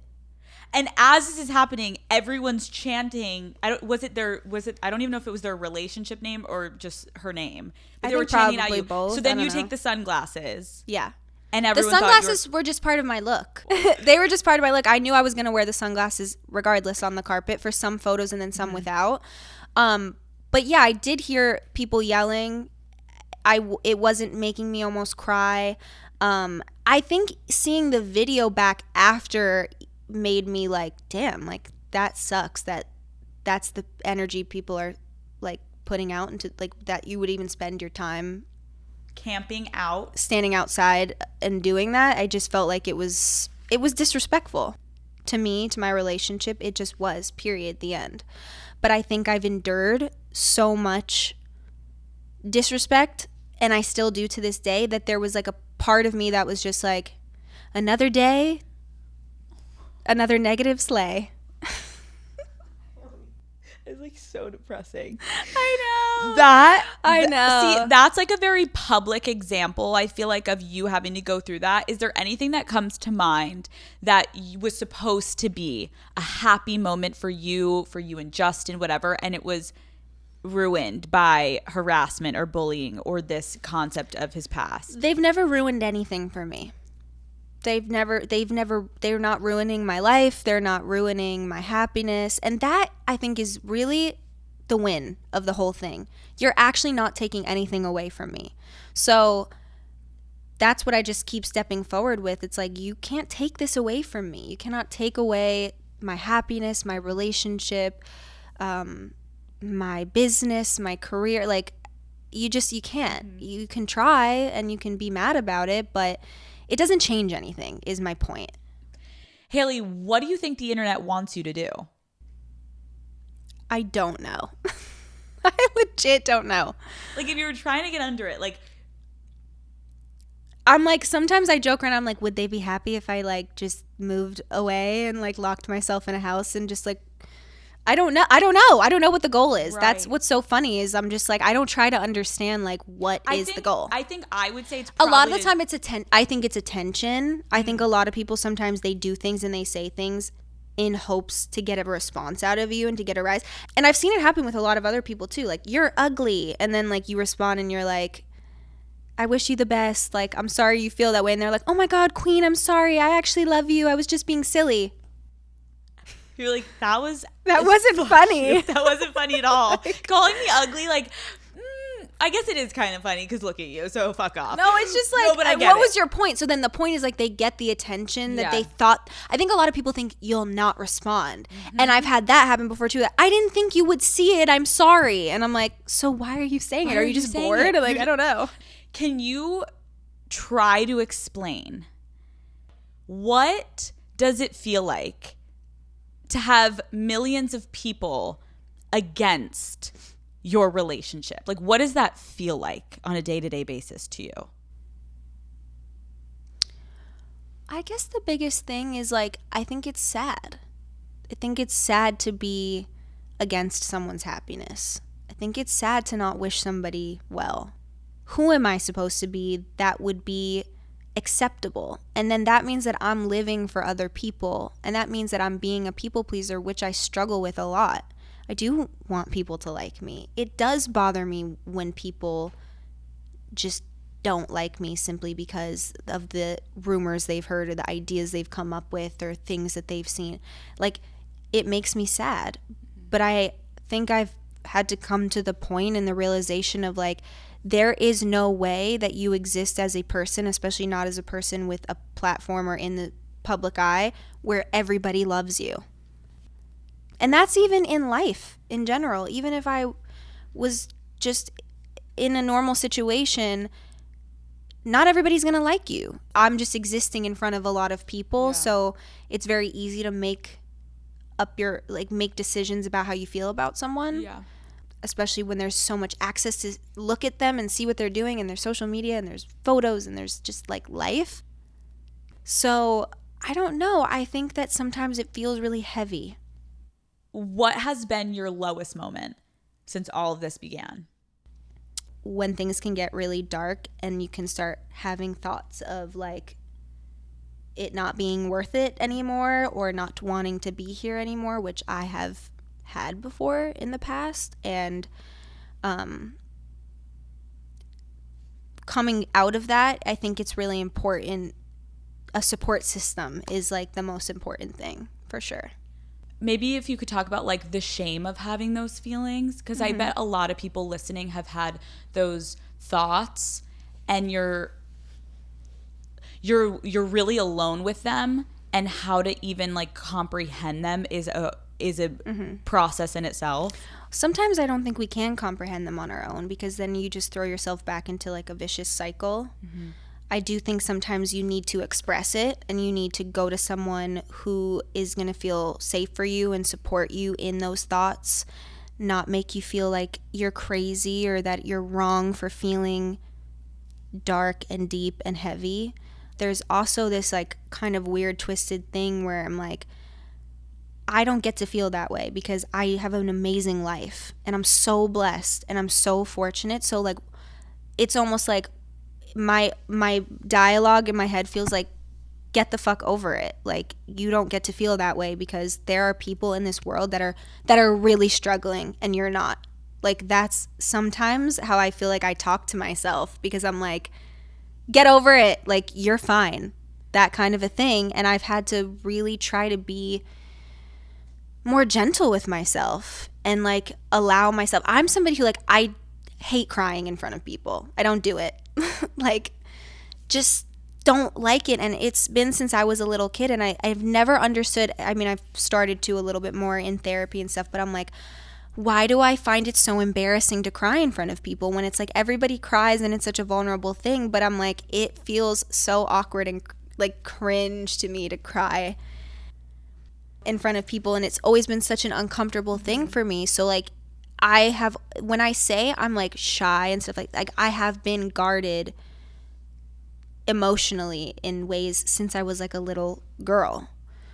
And as this is happening, everyone's chanting. I don't even know if it was their relationship name or just her name. But they were chanting at you. Both. So then you take the sunglasses. Yeah. And everyone the sunglasses were just part of my look. They were just part of my look. I knew I was going to wear the sunglasses regardless on the carpet for some photos and then some without. But yeah, I did hear people yelling. It wasn't making me almost cry. I think seeing the video back after made me like, damn, like that sucks. That's the energy people are like putting out into like that you would even spend your time camping out, standing outside and doing that. I just felt like it was disrespectful to me, to my relationship. It just was, period, the end. But I think I've endured so much disrespect, and I still do to this day, that there was like a part of me that was just like, another day, another negative slay. It's like so depressing. I know. See, that's like a very public example, I feel like, of you having to go through that. Is there anything that comes to mind that was supposed to be a happy moment for you and Justin, whatever, and it was ruined by harassment or bullying or this concept of his past? They've never ruined anything for me. They're not ruining my life. They're not ruining my happiness. And that, I think, is really the win of the whole thing. You're actually not taking anything away from me. So that's what I just keep stepping forward with. It's like, you can't take this away from me. You cannot take away my happiness, my relationship, my business, my career. Like, you can't. You can try and you can be mad about it, but it doesn't change anything, is my point. Hailey, what do you think the internet wants you to do? I don't know. I legit don't know. Like, if you were trying to get under it, like, I'm like, sometimes I joke around, I'm like, would they be happy if I like just moved away and like locked myself in a house and just like, I don't know what the goal is. Right. That's what's so funny, is I'm just like, I don't try to understand like what is the goal. I think I would say it's a lot of the time it's I think it's attention. Mm-hmm. I think a lot of people, sometimes they do things and they say things in hopes to get a response out of you and to get a rise. And I've seen it happen with a lot of other people too. Like, you're ugly, and then like you respond and you're like, I wish you the best. Like, I'm sorry you feel that way. And they're like, oh my God, queen, I'm sorry. I actually love you. I was just being silly. You're like, that wasn't funny. That wasn't funny at all. Calling me ugly, like, I guess it is kind of funny because look at you, so fuck off. No, it's just like, what was your point? So then the point is like, they get the attention that they thought. I think a lot of people think you'll not respond. Mm-hmm. And I've had that happen before too. That I didn't think you would see it. I'm sorry. And I'm like, so why are you saying it? Are you just bored? Like, I don't know. Can you try to explain, what does it feel like to have millions of people against your relationship? Like, what does that feel like on a day-to-day basis to you? I guess the biggest thing is like, I think it's sad. I think it's sad to be against someone's happiness. I think it's sad to not wish somebody well. Who am I supposed to be that would be acceptable? And then that means that I'm living for other people, and that means that I'm being a people pleaser, which I struggle with a lot. I do want people to like me. It does bother me when people just don't like me simply because of the rumors they've heard or the ideas they've come up with or things that they've seen. Like, it makes me sad. But I think I've had to come to the point and the realization of like, there is no way that you exist as a person, especially not as a person with a platform or in the public eye, where everybody loves you. And that's even in life in general. Even if I was just in a normal situation, not everybody's going to like you. I'm just existing in front of a lot of people. So it's very easy to make decisions about how you feel about someone. Yeah. Especially when there's so much access to look at them and see what they're doing, and there's social media and there's photos and there's just like life. So I don't know. I think that sometimes it feels really heavy. What has been your lowest moment since all of this began? when things can get really dark and you can start having thoughts of like it not being worth it anymore or not wanting to be here anymore, which I have had before in the past. And coming out of that, I think it's really important. A support system is like the most important thing for sure. Maybe if you could talk about like the shame of having those feelings, because I bet a lot of people listening have had those thoughts, and you're really alone with them, and how to even like comprehend them is a process in itself. Sometimes I don't think we can comprehend them on our own, because then you just throw yourself back into like a vicious cycle. I do think sometimes you need to express it, and you need to go to someone who is going to feel safe for you and support you in those thoughts, not make you feel like you're crazy or that you're wrong for feeling dark and deep and heavy. There's also this like kind of weird twisted thing where I'm like, I don't get to feel that way because I have an amazing life and I'm so blessed and I'm so fortunate. So like, it's almost like my dialogue in my head feels like, get the fuck over it. Like, you don't get to feel that way because there are people in this world that are really struggling and you're not. Like, that's sometimes how I feel like I talk to myself, because I'm like, get over it. Like, you're fine. That kind of a thing. And I've had to really try to be more gentle with myself and like allow myself. I'm somebody who like, I hate crying in front of people. I don't do it. Like, just don't like it. And it's been since I was a little kid, and I've never understood. I mean, I've started to a little bit more in therapy and stuff, but I'm like, why do I find it so embarrassing to cry in front of people when it's like everybody cries and it's such a vulnerable thing? But I'm like, it feels so awkward and like cringe to me to cry in front of people, and it's always been such an uncomfortable thing for me. So like, when I say I'm like shy and stuff, like I have been guarded emotionally in ways since I was like a little girl.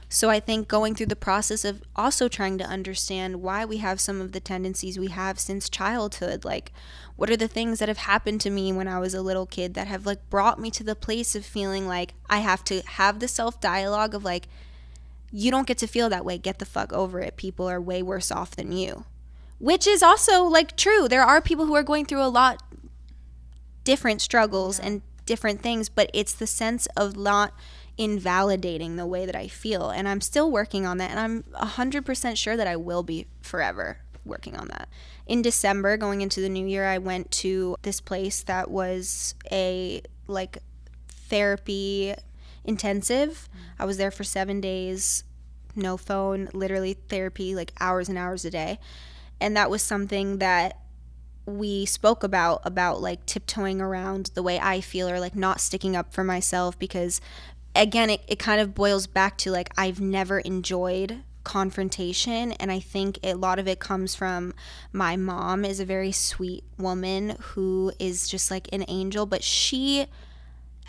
So I think going through the process of also trying to understand why we have some of the tendencies we have since childhood, like what are the things that have happened to me when I was a little kid that have like brought me to the place of feeling like I have to have the self-dialogue of like, you don't get to feel that way, get the fuck over it, people are way worse off than you. Which is also like true. There are people who are going through a lot different struggles and different things, but it's the sense of not invalidating the way that I feel. And I'm still working on that. And I'm 100% sure that I will be forever working on that. In December, going into the new year, I went to this place that was a like therapy intensive. I was there for 7 days, no phone, literally therapy, like hours and hours a day. And that was something that we spoke about like tiptoeing around the way I feel, or like not sticking up for myself, because again, it kind of boils back to like, I've never enjoyed confrontation. And I think a lot of it comes from my mom is a very sweet woman who is just like an angel, but she,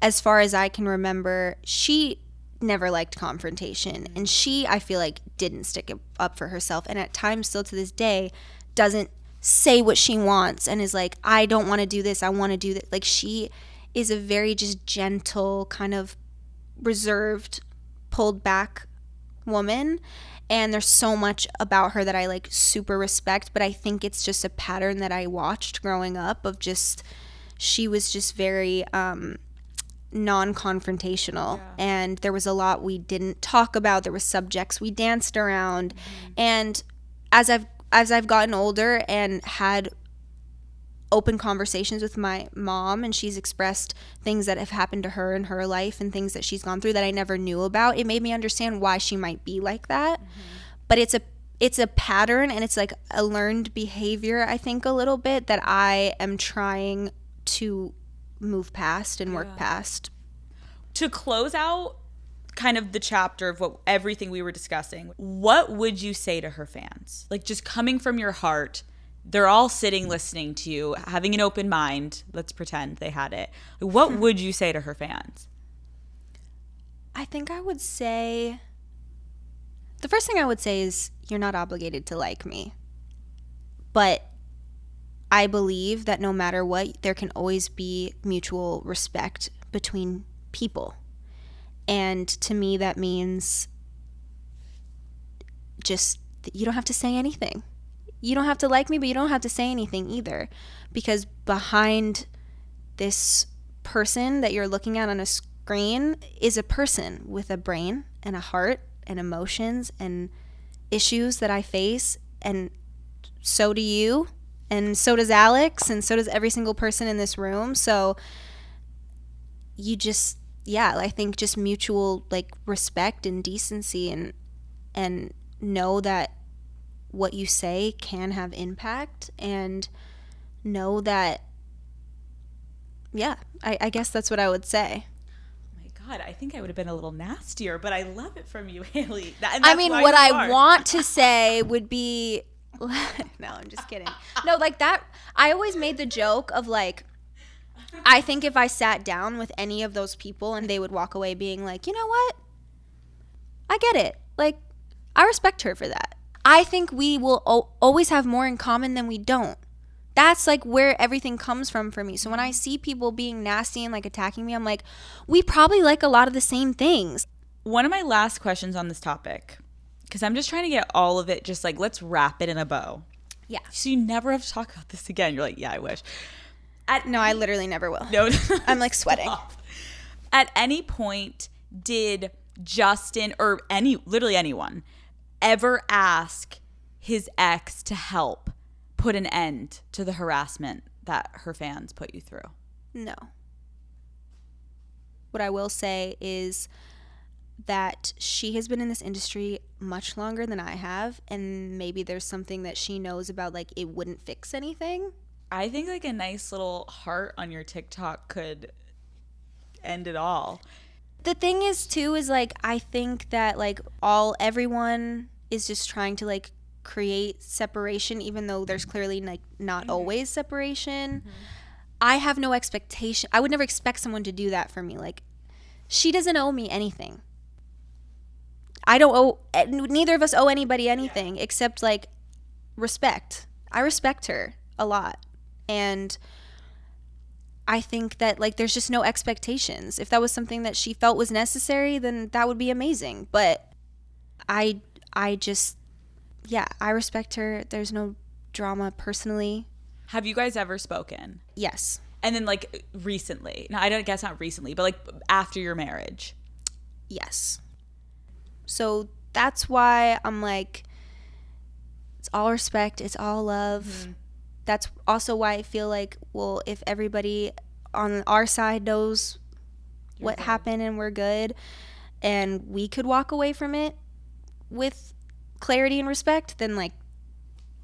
as far as I can remember, she never liked confrontation, and she, I feel like, didn't stick it up for herself, and at times still to this day doesn't say what she wants and is like, I don't want to do this, I want to do that. Like, she is a very just gentle, kind of reserved, pulled back woman, and there's so much about her that I like super respect, but I think it's just a pattern that I watched growing up of just, she was just very non-confrontational, and there was a lot we didn't talk about. There were subjects we danced around, and as I've gotten older and had open conversations with my mom, and she's expressed things that have happened to her in her life and things that she's gone through that I never knew about, it made me understand why she might be like that. But it's a pattern, and it's like a learned behavior, I think, a little bit, that I am trying to move past and work past. To close out kind of the chapter of what everything we were discussing, what would you say to her fans? Like, just coming from your heart, they're all sitting listening to you, having an open mind. Let's pretend they had it. What would you say to her fans? I think I would say, the first thing I would say is, you're not obligated to like me, but I believe that no matter what, there can always be mutual respect between people. And to me, that means just you don't have to say anything. You don't have to like me, but you don't have to say anything either. Because behind this person that you're looking at on a screen is a person with a brain and a heart and emotions and issues that I face. And so do you. And so does Alex. And so does every single person in this room. So you just, I think just mutual like respect and decency and know that what you say can have impact, and know that, I guess that's what I would say. Oh my God, I think I would have been a little nastier, but I love it from you, Hailey. I mean, what I want to say would be, no, I'm just kidding. No, like that, I always made the joke of like, I think if I sat down with any of those people and they would walk away being like, you know what? I get it. Like, I respect her for that. I think we will always have more in common than we don't. That's like where everything comes from for me. So when I see people being nasty and like attacking me, I'm like, we probably like a lot of the same things. One of my last questions on this topic, because I'm just trying to get all of it, just like, let's wrap it in a bow. Yeah. So you never have to talk about this again. You're like, yeah, I wish. No, I literally never will. No, I'm like sweating. Stop. At any point, did Justin or literally anyone ever ask his ex to help put an end to the harassment that her fans put you through? No. What I will say is that she has been in this industry much longer than I have, and maybe there's something that she knows about, like it wouldn't fix anything. I think like a nice little heart on your TikTok could end it all. The thing is too is like I think that like everyone is just trying to like create separation, even though there's clearly like not always separation. I have no expectation. I would never expect someone to do that for me. Like, she doesn't owe me anything. Neither of us owe anybody anything except like respect. I respect her a lot. And I think that like there's just no expectations. If that was something that she felt was necessary, then that would be amazing. But I just, I respect her. There's no drama personally. Have you guys ever spoken? Yes. And then like recently? No, I don't guess not recently, but like after your marriage? Yes. So that's why I'm like, it's all respect. It's all love. Mm-hmm. That's also why I feel like, well, if everybody on our side knows what happened and we're good, and we could walk away from it with clarity and respect, then like,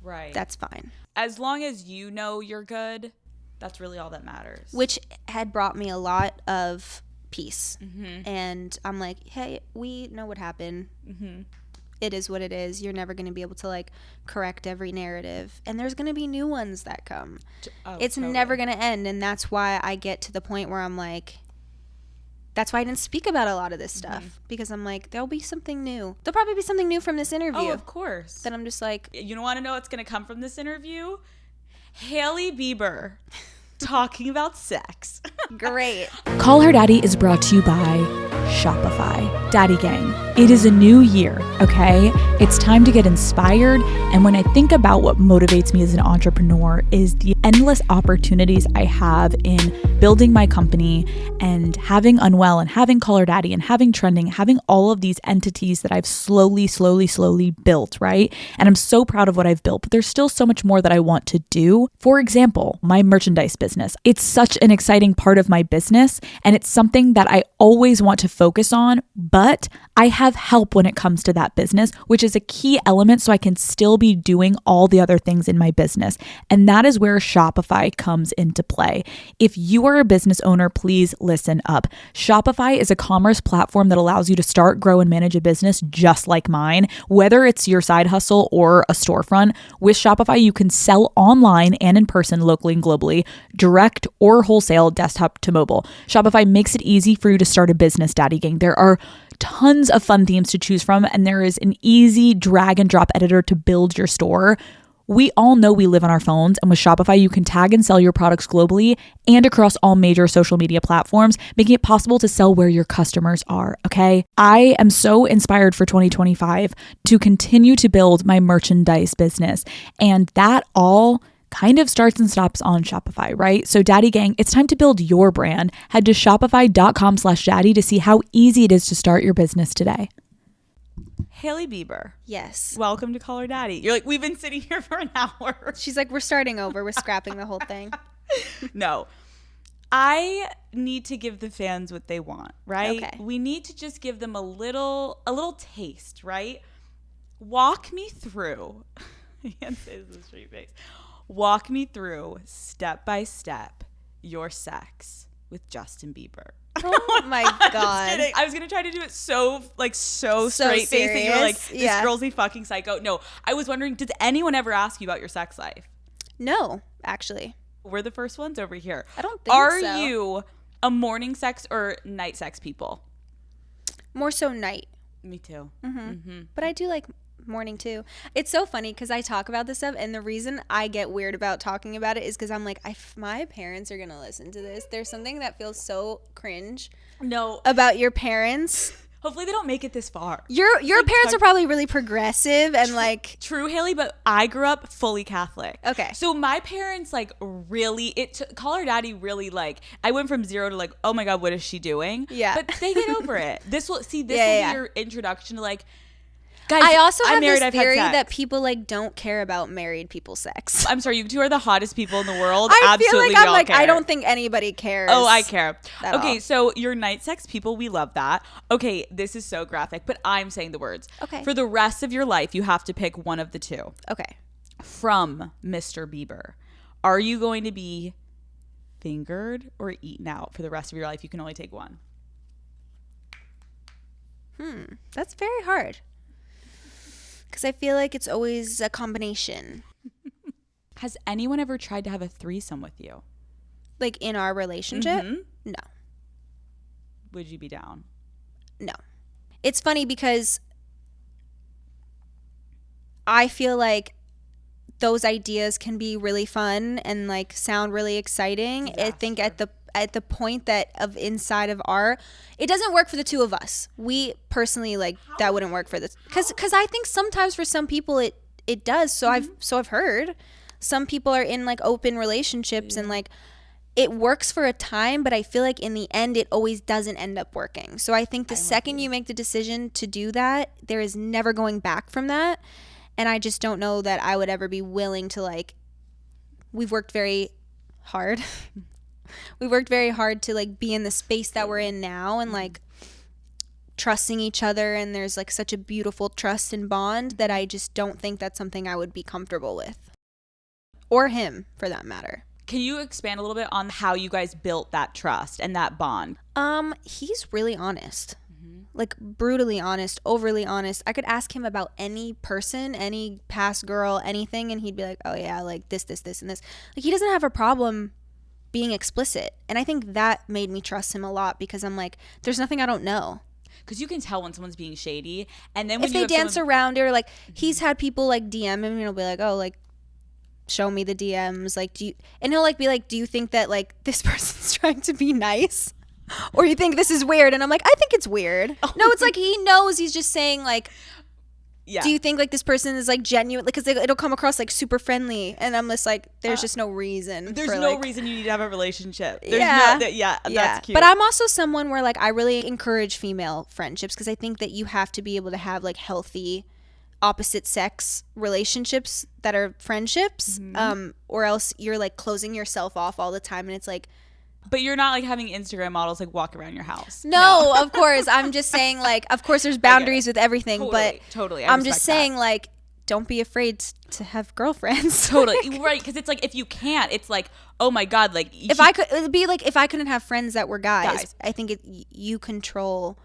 right, that's fine. As long as you know you're good, that's really all that matters. Which had brought me a lot of peace. Mm-hmm. And I'm like, hey, we know what happened. Mm-hmm. It is what it is. You're never going to be able to like correct every narrative, and there's going to be new ones that come. It's totally never going to end. And that's why I get to the point where I'm like, that's why I didn't speak about a lot of this stuff, because I'm like, there'll be something new. There'll probably be something new from this interview. Oh, of course. Then I'm just like, you don't want to know what's going to come from this interview? Hailey Bieber talking about sex. Great. Call Her Daddy is brought to you by Shopify. Daddy Gang, it is a new year, okay? It's time to get inspired. And when I think about what motivates me as an entrepreneur is the endless opportunities I have in building my company and having Unwell and having Call Her Daddy and having Trending, having all of these entities that I've slowly built, right? And I'm so proud of what I've built, but there's still so much more that I want to do. For example, my merchandise business. It's such an exciting part of my business, and it's something that I always want to focus on, but I have help when it comes to that business, which is a key element so I can still be doing all the other things in my business. And that is where Shopify comes into play. If you are a business owner, please listen up. Shopify is a commerce platform that allows you to start, grow, and manage a business just like mine. Whether it's your side hustle or a storefront, with Shopify, you can sell online and in person, locally and globally, direct or wholesale, desktop to mobile. Shopify makes it easy for you to start a business, Daddy Gang. There are tons of fun themes to choose from, and there is an easy drag and drop editor to build your store. We all know we live on our phones, and with Shopify, you can tag and sell your products globally and across all major social media platforms, making it possible to sell where your customers are, okay? I am so inspired for 2025 to continue to build my merchandise business, and that all kind of starts and stops on Shopify, right? So Daddy Gang, it's time to build your brand. Head to shopify.com/daddy to see how easy it is to start your business today. Hailey Bieber. Yes. Welcome to Call Her Daddy. You're like, we've been sitting here for an hour. She's like, we're starting over. We're scrapping the whole thing. No. I need to give the fans what they want, right? Okay. We need to just give them a little taste, right? Walk me through. I can't say this with a straight face. Walk me through, step by step, your sex with Justin Bieber. Oh my God. I was going to try to do it so straight face that you're like, this girl's a fucking psycho. No, I was wondering, did anyone ever ask you about your sex life? No, actually. We're the first ones over here. I don't think so. Are you a morning sex or night sex people? More so night. Me too. But I do like morning too. It's so funny because I talk about this stuff, and the reason I get weird about talking about it is because I'm like, my parents are gonna listen to this. There's something that feels so cringe about your parents. Hopefully they don't make it this far. Your parents are probably really progressive and like true, Hailey, but I grew up fully Catholic. Okay. So my parents like really Call Her Daddy really like I went from 0 to like, oh my God, what is she doing? Yeah. But they get over it. This will be your introduction to like, guys, I also have married, this theory that people like don't care about married people's sex. I'm sorry, you two are the hottest people in the world. I feel Absolutely, like I'm like, care. I don't think anybody cares. Oh, I care. Okay, all. so your night sex people, we love that. Okay, this is so graphic, but I'm saying the words. Okay. For the rest of your life, you have to pick one of the two. Okay. From Mr. Bieber, are you going to be fingered or eaten out for the rest of your life? You can only take one. That's very hard. Because I feel like it's always a combination. Has anyone ever tried to have a threesome with you? Like in our relationship? No. Would you be down? No. It's funny because I feel like those ideas can be really fun and like sound really exciting. I think at the point that of inside of it doesn't work for the two of us. We personally like that wouldn't work for this because I think sometimes for some people it does. So I've heard some people are in like open relationships and like it works for a time, but I feel like in the end it always doesn't end up working. So I think the second you make the decision to do that, there is never going back from that. And I just don't know that I would ever be willing to like. We've worked very hard. We worked very hard to like be in the space that we're in now and like trusting each other, and there's like such a beautiful trust and bond that I just don't think that's something I would be comfortable with, or him for that matter. Can you expand a little bit on how you guys built that trust and that bond? He's really honest. Like brutally honest, overly honest. I could ask him about any person, any past girl, anything, and he'd be like, oh yeah, like this and this. Like he doesn't have a problem being explicit. And I think that made me trust him a lot because I'm like, there's nothing I don't know. Because you can tell when someone's being shady. And then when if they dance around it, or like he's had people like DM him and he'll be like, oh, like show me the DMs. Like, and he'll like be like, do you think that like this person's trying to be nice? Or you think this is weird? And I'm like, I think it's weird. No, it's like he knows. He's just saying like, yeah. Do you think like this person is like genuine? Because it'll come across like super friendly, and I'm just like, there's just no reason. There's for, no like, reason you need to have a relationship. That's cute. But I'm also someone where like I really encourage female friendships because I think that you have to be able to have like healthy opposite sex relationships that are friendships, or else you're like closing yourself off all the time, and it's like. But you're not like having Instagram models like walk around your house. No, of course. I'm just saying like, of course there's boundaries with everything, totally. I'm just saying like, don't be afraid to have girlfriends. Totally. Right. Because it's like, if you can't, it's like, oh my God. Like if I could, it'd be like if I couldn't have friends that were guys. I think you control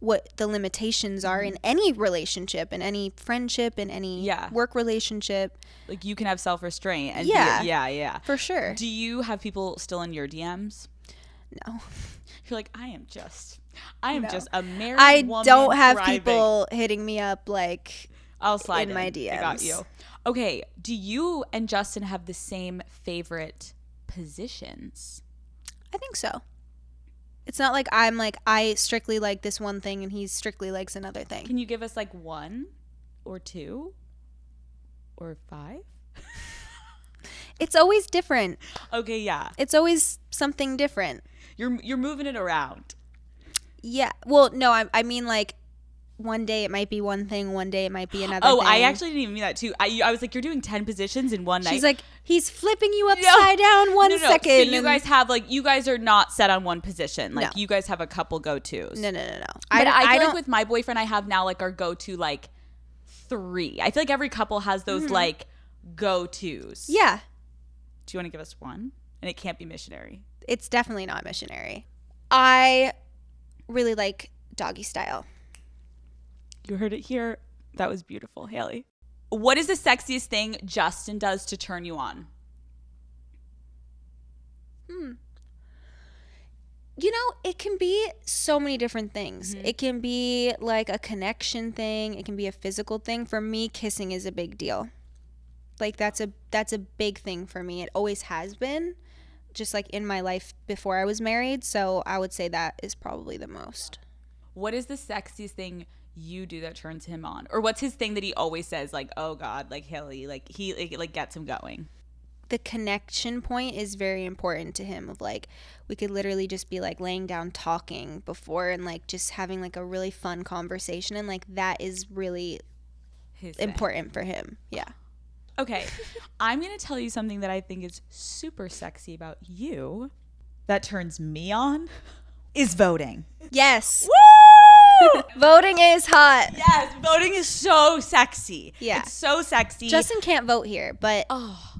what the limitations are in any relationship, in any friendship, in any work relationship. Like you can have self-restraint. And yeah, for sure. Do you have people still in your DMs? No. You're like, I am just a married woman. I don't have thriving. people hitting me up like I'll slide in my DMs. I got you. Okay, do you and Justin have the same favorite positions? I think so. It's not like I'm like, I strictly like this one thing and he strictly likes another thing. Can you give us like 1 or 2 or 5? It's always different. Okay, yeah. It's always something different. You're moving it around. Yeah. Well, no, I mean like one day it might be one thing, one day it might be another thing. I actually didn't even mean that too. I was like, you're doing 10 positions in one night. She's like, he's flipping you upside down one second. So you guys have like, you guys are not set on one position. Like you guys have a couple go-tos. No. But I feel like with my boyfriend, I have now like our go-to like 3. I feel like every couple has those like go-tos. Yeah. Do you want to give us one? And it can't be missionary. It's definitely not missionary. I really like doggy style. You heard it here. That was beautiful, Hailey. What is the sexiest thing Justin does to turn you on? You know, it can be so many different things. It can be like a connection thing. It can be a physical thing. For me, kissing is a big deal. Like that's a big thing for me. It always has been, just like in my life before I was married. So I would say that is probably the most. What is the sexiest thing you do that turns him on? Or what's his thing that he always says, like, oh God, like Hailey, like he like gets him going? The connection point is very important to him, of like, we could literally just be like laying down talking before and like just having like a really fun conversation. And like that is really important for him. Yeah. Okay, I'm going to tell you something that I think is super sexy about you that turns me on is voting. Yes. Woo! Voting is hot. Yes, voting is so sexy. Yeah. It's so sexy. Justin can't vote here, but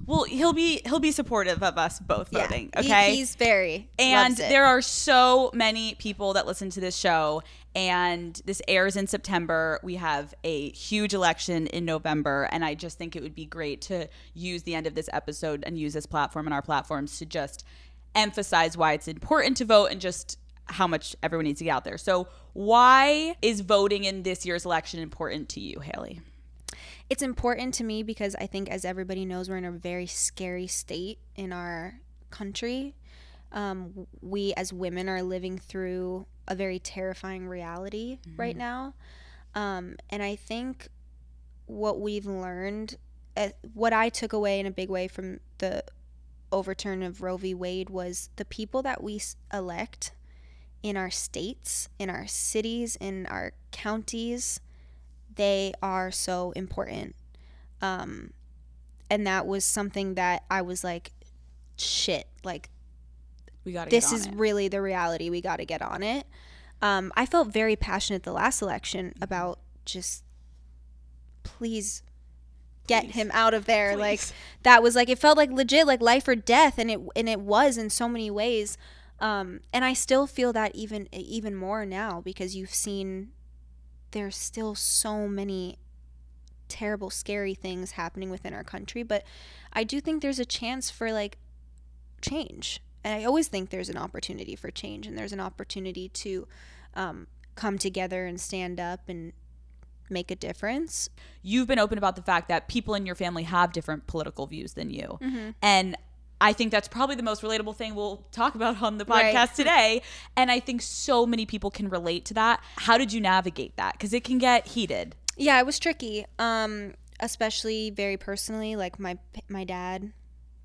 well, he'll be supportive of us both voting, okay? He's very And loves it. there are so many people that listen to this show, and this airs in September. We have a huge election in November, and I just think it would be great to use the end of this episode and use this platform and our platforms to just emphasize why it's important to vote and just how much everyone needs to get out there. So why is voting in this year's election important to you, Hailey? It's important to me because I think, as everybody knows, we're in a very scary state in our country. We as women are living through a very terrifying reality right now. And I think what we've learned, what I took away in a big way from the overturn of Roe v. Wade, was the people that we elect in our states, in our cities, in our counties, they are so important. And that was something that I was like, shit, like, we gotta this get on is it. really the reality. We got to get on it. I felt very passionate the last election about just please get him out of there. Please. Like, that was like, it felt like legit, like life or death. And it was in so many ways. And I still feel that even more now, because you've seen there's still so many terrible, scary things happening within our country. But I do think there's a chance for like change. And I always think there's an opportunity for change, and there's an opportunity to come together and stand up and make a difference. You've been open about the fact that people in your family have different political views than you. And I think that's probably the most relatable thing we'll talk about on the podcast today. And I think so many people can relate to that. How did you navigate that? Because it can get heated. Yeah, it was tricky, especially very personally, like my dad,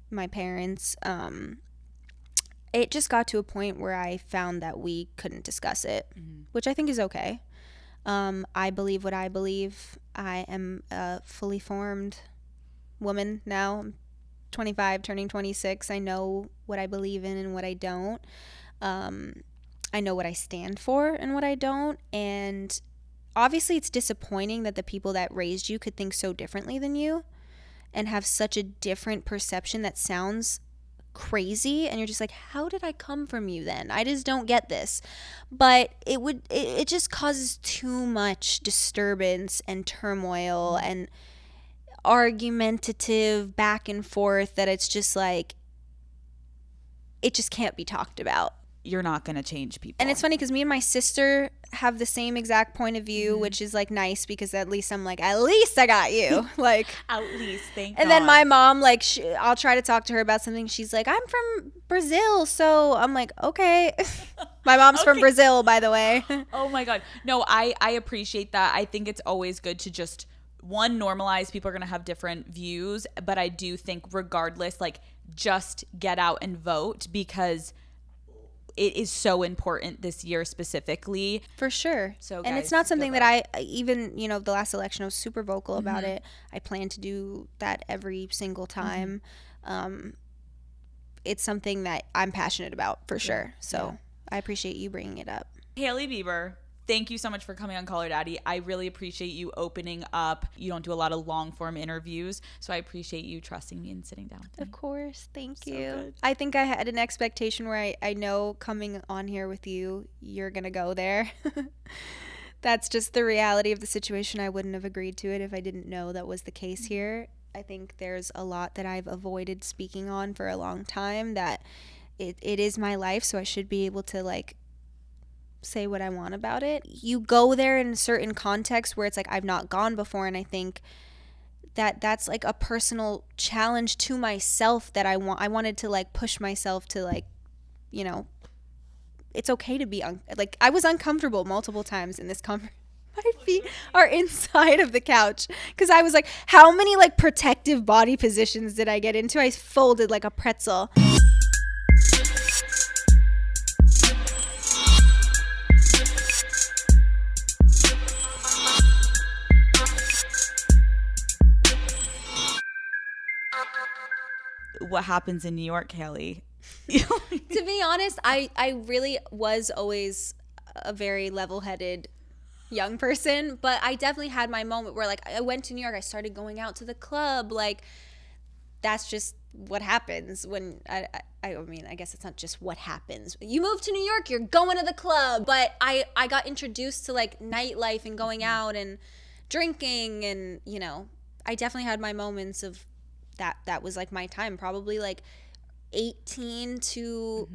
my parents. It just got to a point where I found that we couldn't discuss it, which I think is okay. I believe what I believe. I am a fully formed woman now. I'm 25, turning 26. I know what I believe in and what I don't. I know what I stand for and what I don't. And obviously it's disappointing that the people that raised you could think so differently than you and have such a different perception that sounds crazy, and you're just like, how did I come from you then? I just don't get this. But it just causes too much disturbance and turmoil and argumentative back and forth that it's just like, it just can't be talked about. you're not going to change people. And it's funny because me and my sister have the same exact point of view, which is like nice because at least I'm like, at least I got you. Like, at least, thank and God. then my mom, like, I'll try to talk to her about something. She's like, I'm from Brazil. So I'm like, okay. My mom's from Brazil, by the way. Oh my God. No, I appreciate that. I think it's always good to just, one, normalize people are going to have different views. But I do think regardless, like, just get out and vote because it is so important this year specifically. For sure. So, and guys, it's not something go that I even, the last election I was super vocal about it. I plan to do that every single time. It's something that I'm passionate about for sure. So I appreciate you bringing it up. Hailey Bieber, thank you so much for coming on Call Her Daddy. I really appreciate you opening up. You don't do a lot of long form interviews, so I appreciate you trusting me and sitting down with me. Of course. Thank you. Good. I think I had an expectation where I know coming on here with you, you're going to go there. That's just the reality of the situation. I wouldn't have agreed to it if I didn't know that was the case here. I think there's a lot that I've avoided speaking on for a long time that it is my life, so I should be able to, like, say what I want about it. You go there in a certain context where it's like I've not gone before, and I think that that's like a personal challenge to myself that I wanted to, like, push myself to, like, it's okay to be like, I was uncomfortable multiple times in this conversation. My feet are inside of the couch because I was like, how many, like, protective body positions did I get into? I folded like a pretzel. What happens in New York, Hailey? To be honest, I really was always a very level-headed young person, but I definitely had my moment where, like, I went to New York, I started going out to the club. Like, that's just what happens when I mean, I guess it's not just what happens. You move to New York, you're going to the club. But I got introduced to, like, nightlife and going out and drinking, and I definitely had my moments of that was like my time, probably like 18 to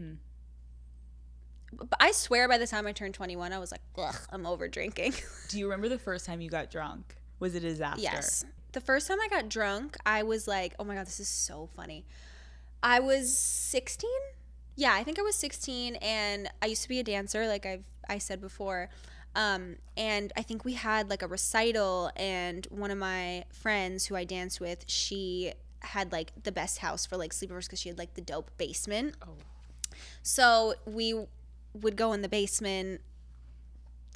but I swear by the time I turned 21 I was like, ugh, I'm over drinking. Do you remember the first time you got drunk? Was it a disaster? Yes. The first time I got drunk, I was like, oh my God, this is so funny. I was 16? Yeah, I think I was 16, and I used to be a dancer, like I said before. And I think we had like a recital, and one of my friends who I danced with, she had like the best house for like sleepovers because she had like the dope basement. Oh. So we would go in the basement,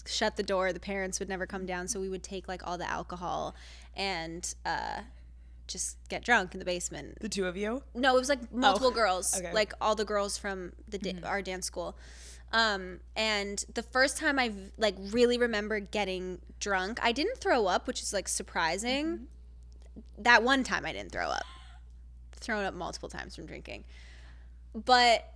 shut the door, the parents would never come down, so we would take like all the alcohol and just get drunk in the basement. The two of you? No, it was like multiple girls, okay. like all the girls from the our dance school. And the first time I like really remember getting drunk, I didn't throw up, which is like surprising. That one time I didn't throw up. Thrown up multiple times from drinking. But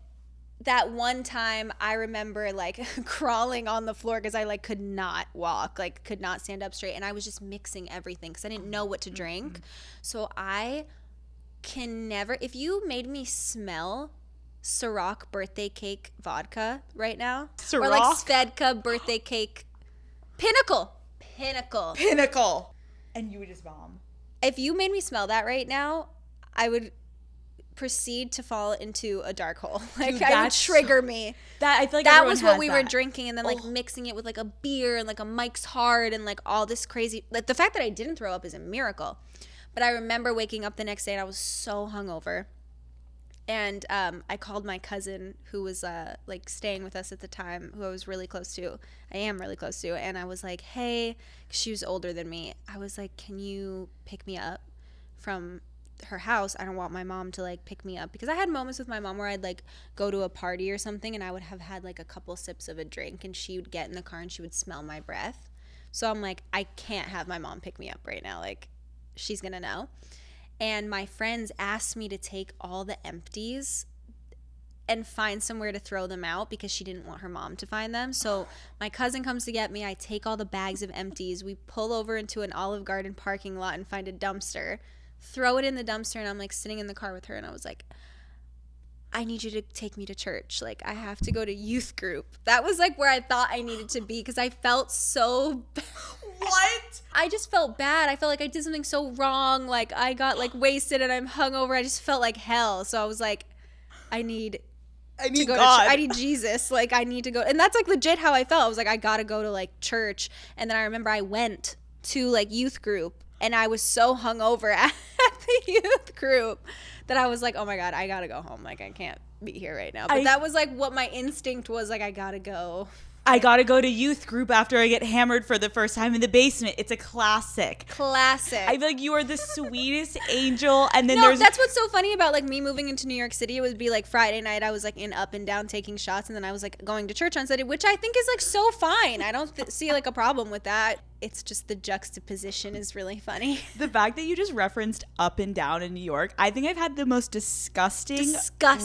that one time I remember like crawling on the floor because I like could not walk, like could not stand up straight, and I was just mixing everything because I didn't know what to drink. So I can never, if you made me smell Ciroc birthday cake vodka right now, Ciroc? or like Svedka birthday cake, Pinnacle, and you would just bomb. if you made me smell that right now, I would proceed to fall into a dark hole. Like, Dude, that would trigger me. That I feel like that was what has we that. were drinking, and then like mixing it with like a beer and like a Mike's Hard and like all this crazy. Like, the fact that I didn't throw up is a miracle. But I remember waking up the next day and I was so hungover. And I called my cousin who was like staying with us at the time, who I was really close to. I am really close to. And I was like, hey, she was older than me. I was like, can you pick me up from her house? I don't want my mom to like pick me up, because I had moments with my mom where I'd like go to a party or something and I would have had like a couple sips of a drink and she would get in the car and she would smell my breath. So I'm like, I can't have my mom pick me up right now. Like, she's gonna know. And my friends asked me to take all the empties and find somewhere to throw them out because she didn't want her mom to find them. So my cousin comes to get me. I take all the bags of empties. We pull over into an Olive Garden parking lot and find a dumpster, throw it in the dumpster, and I'm like sitting in the car with her, and I was like, I need you to take me to church. Like, I have to go to youth group. That was like where I thought I needed to be because I felt so What? I just felt bad. I felt like I did something so wrong. Like, I got like wasted and I'm hungover. I just felt like hell. So I was like, I need to go God. I need Jesus. Like, I need to go. And that's like legit how I felt. I was like, I gotta go to like church. And then I remember I went to like youth group and I was so hungover at the youth group that I was like, oh my God, I gotta go home. Like, I can't be here right now. But that was like what my instinct was, like, I gotta go. I gotta go to youth group after I get hammered for the first time in the basement. It's a classic. I feel like you are the sweetest angel. And then that's what's so funny about like me moving into New York City. It would be like Friday night, I was like in Up and Down taking shots, and then I was like going to church on Sunday, which I think is like so fine. I don't see like a problem with that. It's just the juxtaposition is really funny. The fact that you just referenced Up and Down in New York, I think I've had the most disgusting,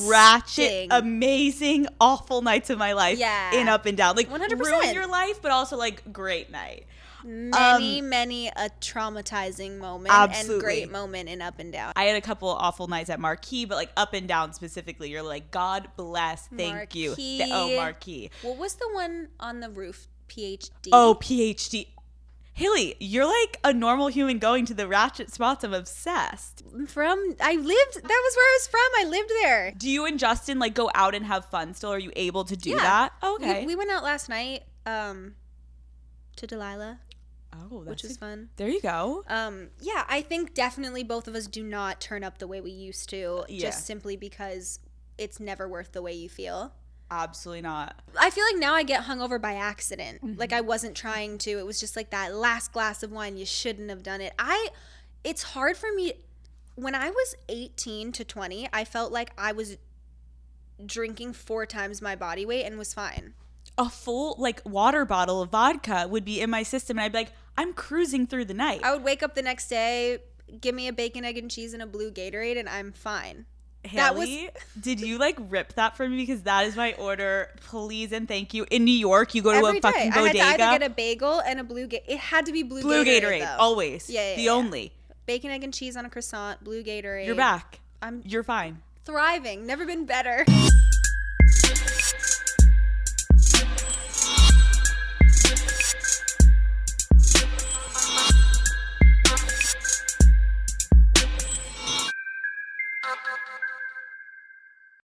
ratchet, amazing, awful nights of my life in Up and Down. Like, 100%. Ruin your life, but also like great night. Many a traumatizing moment and great moment in Up and Down. I had a couple awful nights at Marquee, but like Up and Down specifically, you're like, God bless, thank you. Marquee. What was the one on the roof? PhD. Oh, PhD. Hailey, you're like a normal human going to the ratchet spots. I'm obsessed. That was where I was from. I lived there. Do you and Justin like go out and have fun still? Are you able to do that? Oh, okay. We went out last night to Delilah. Oh, which was fun. There you go. Yeah, I think definitely both of us do not turn up the way we used to, just simply because it's never worth the way you feel. Absolutely not. I feel like now I get hungover by accident. Mm-hmm. Like, I wasn't trying to. It was just like that last glass of wine. You shouldn't have done it. It's hard for me. When I was 18 to 20, I felt like I was drinking 4 times my body weight and was fine. A full like water bottle of vodka would be in my system, and I'd be like, I'm cruising through the night. I would wake up the next day, give me a bacon, egg, and cheese and a blue Gatorade, and I'm fine. Hailey, did you like rip that from me? Because that is my order, please and thank you. In New York, you go to a fucking bodega. I had to either get a bagel and a blue Gatorade. It had to be blue Gatorade, always. Yeah. Only. Bacon, egg, and cheese on a croissant, blue Gatorade. You're back. You're fine. Thriving. Never been better.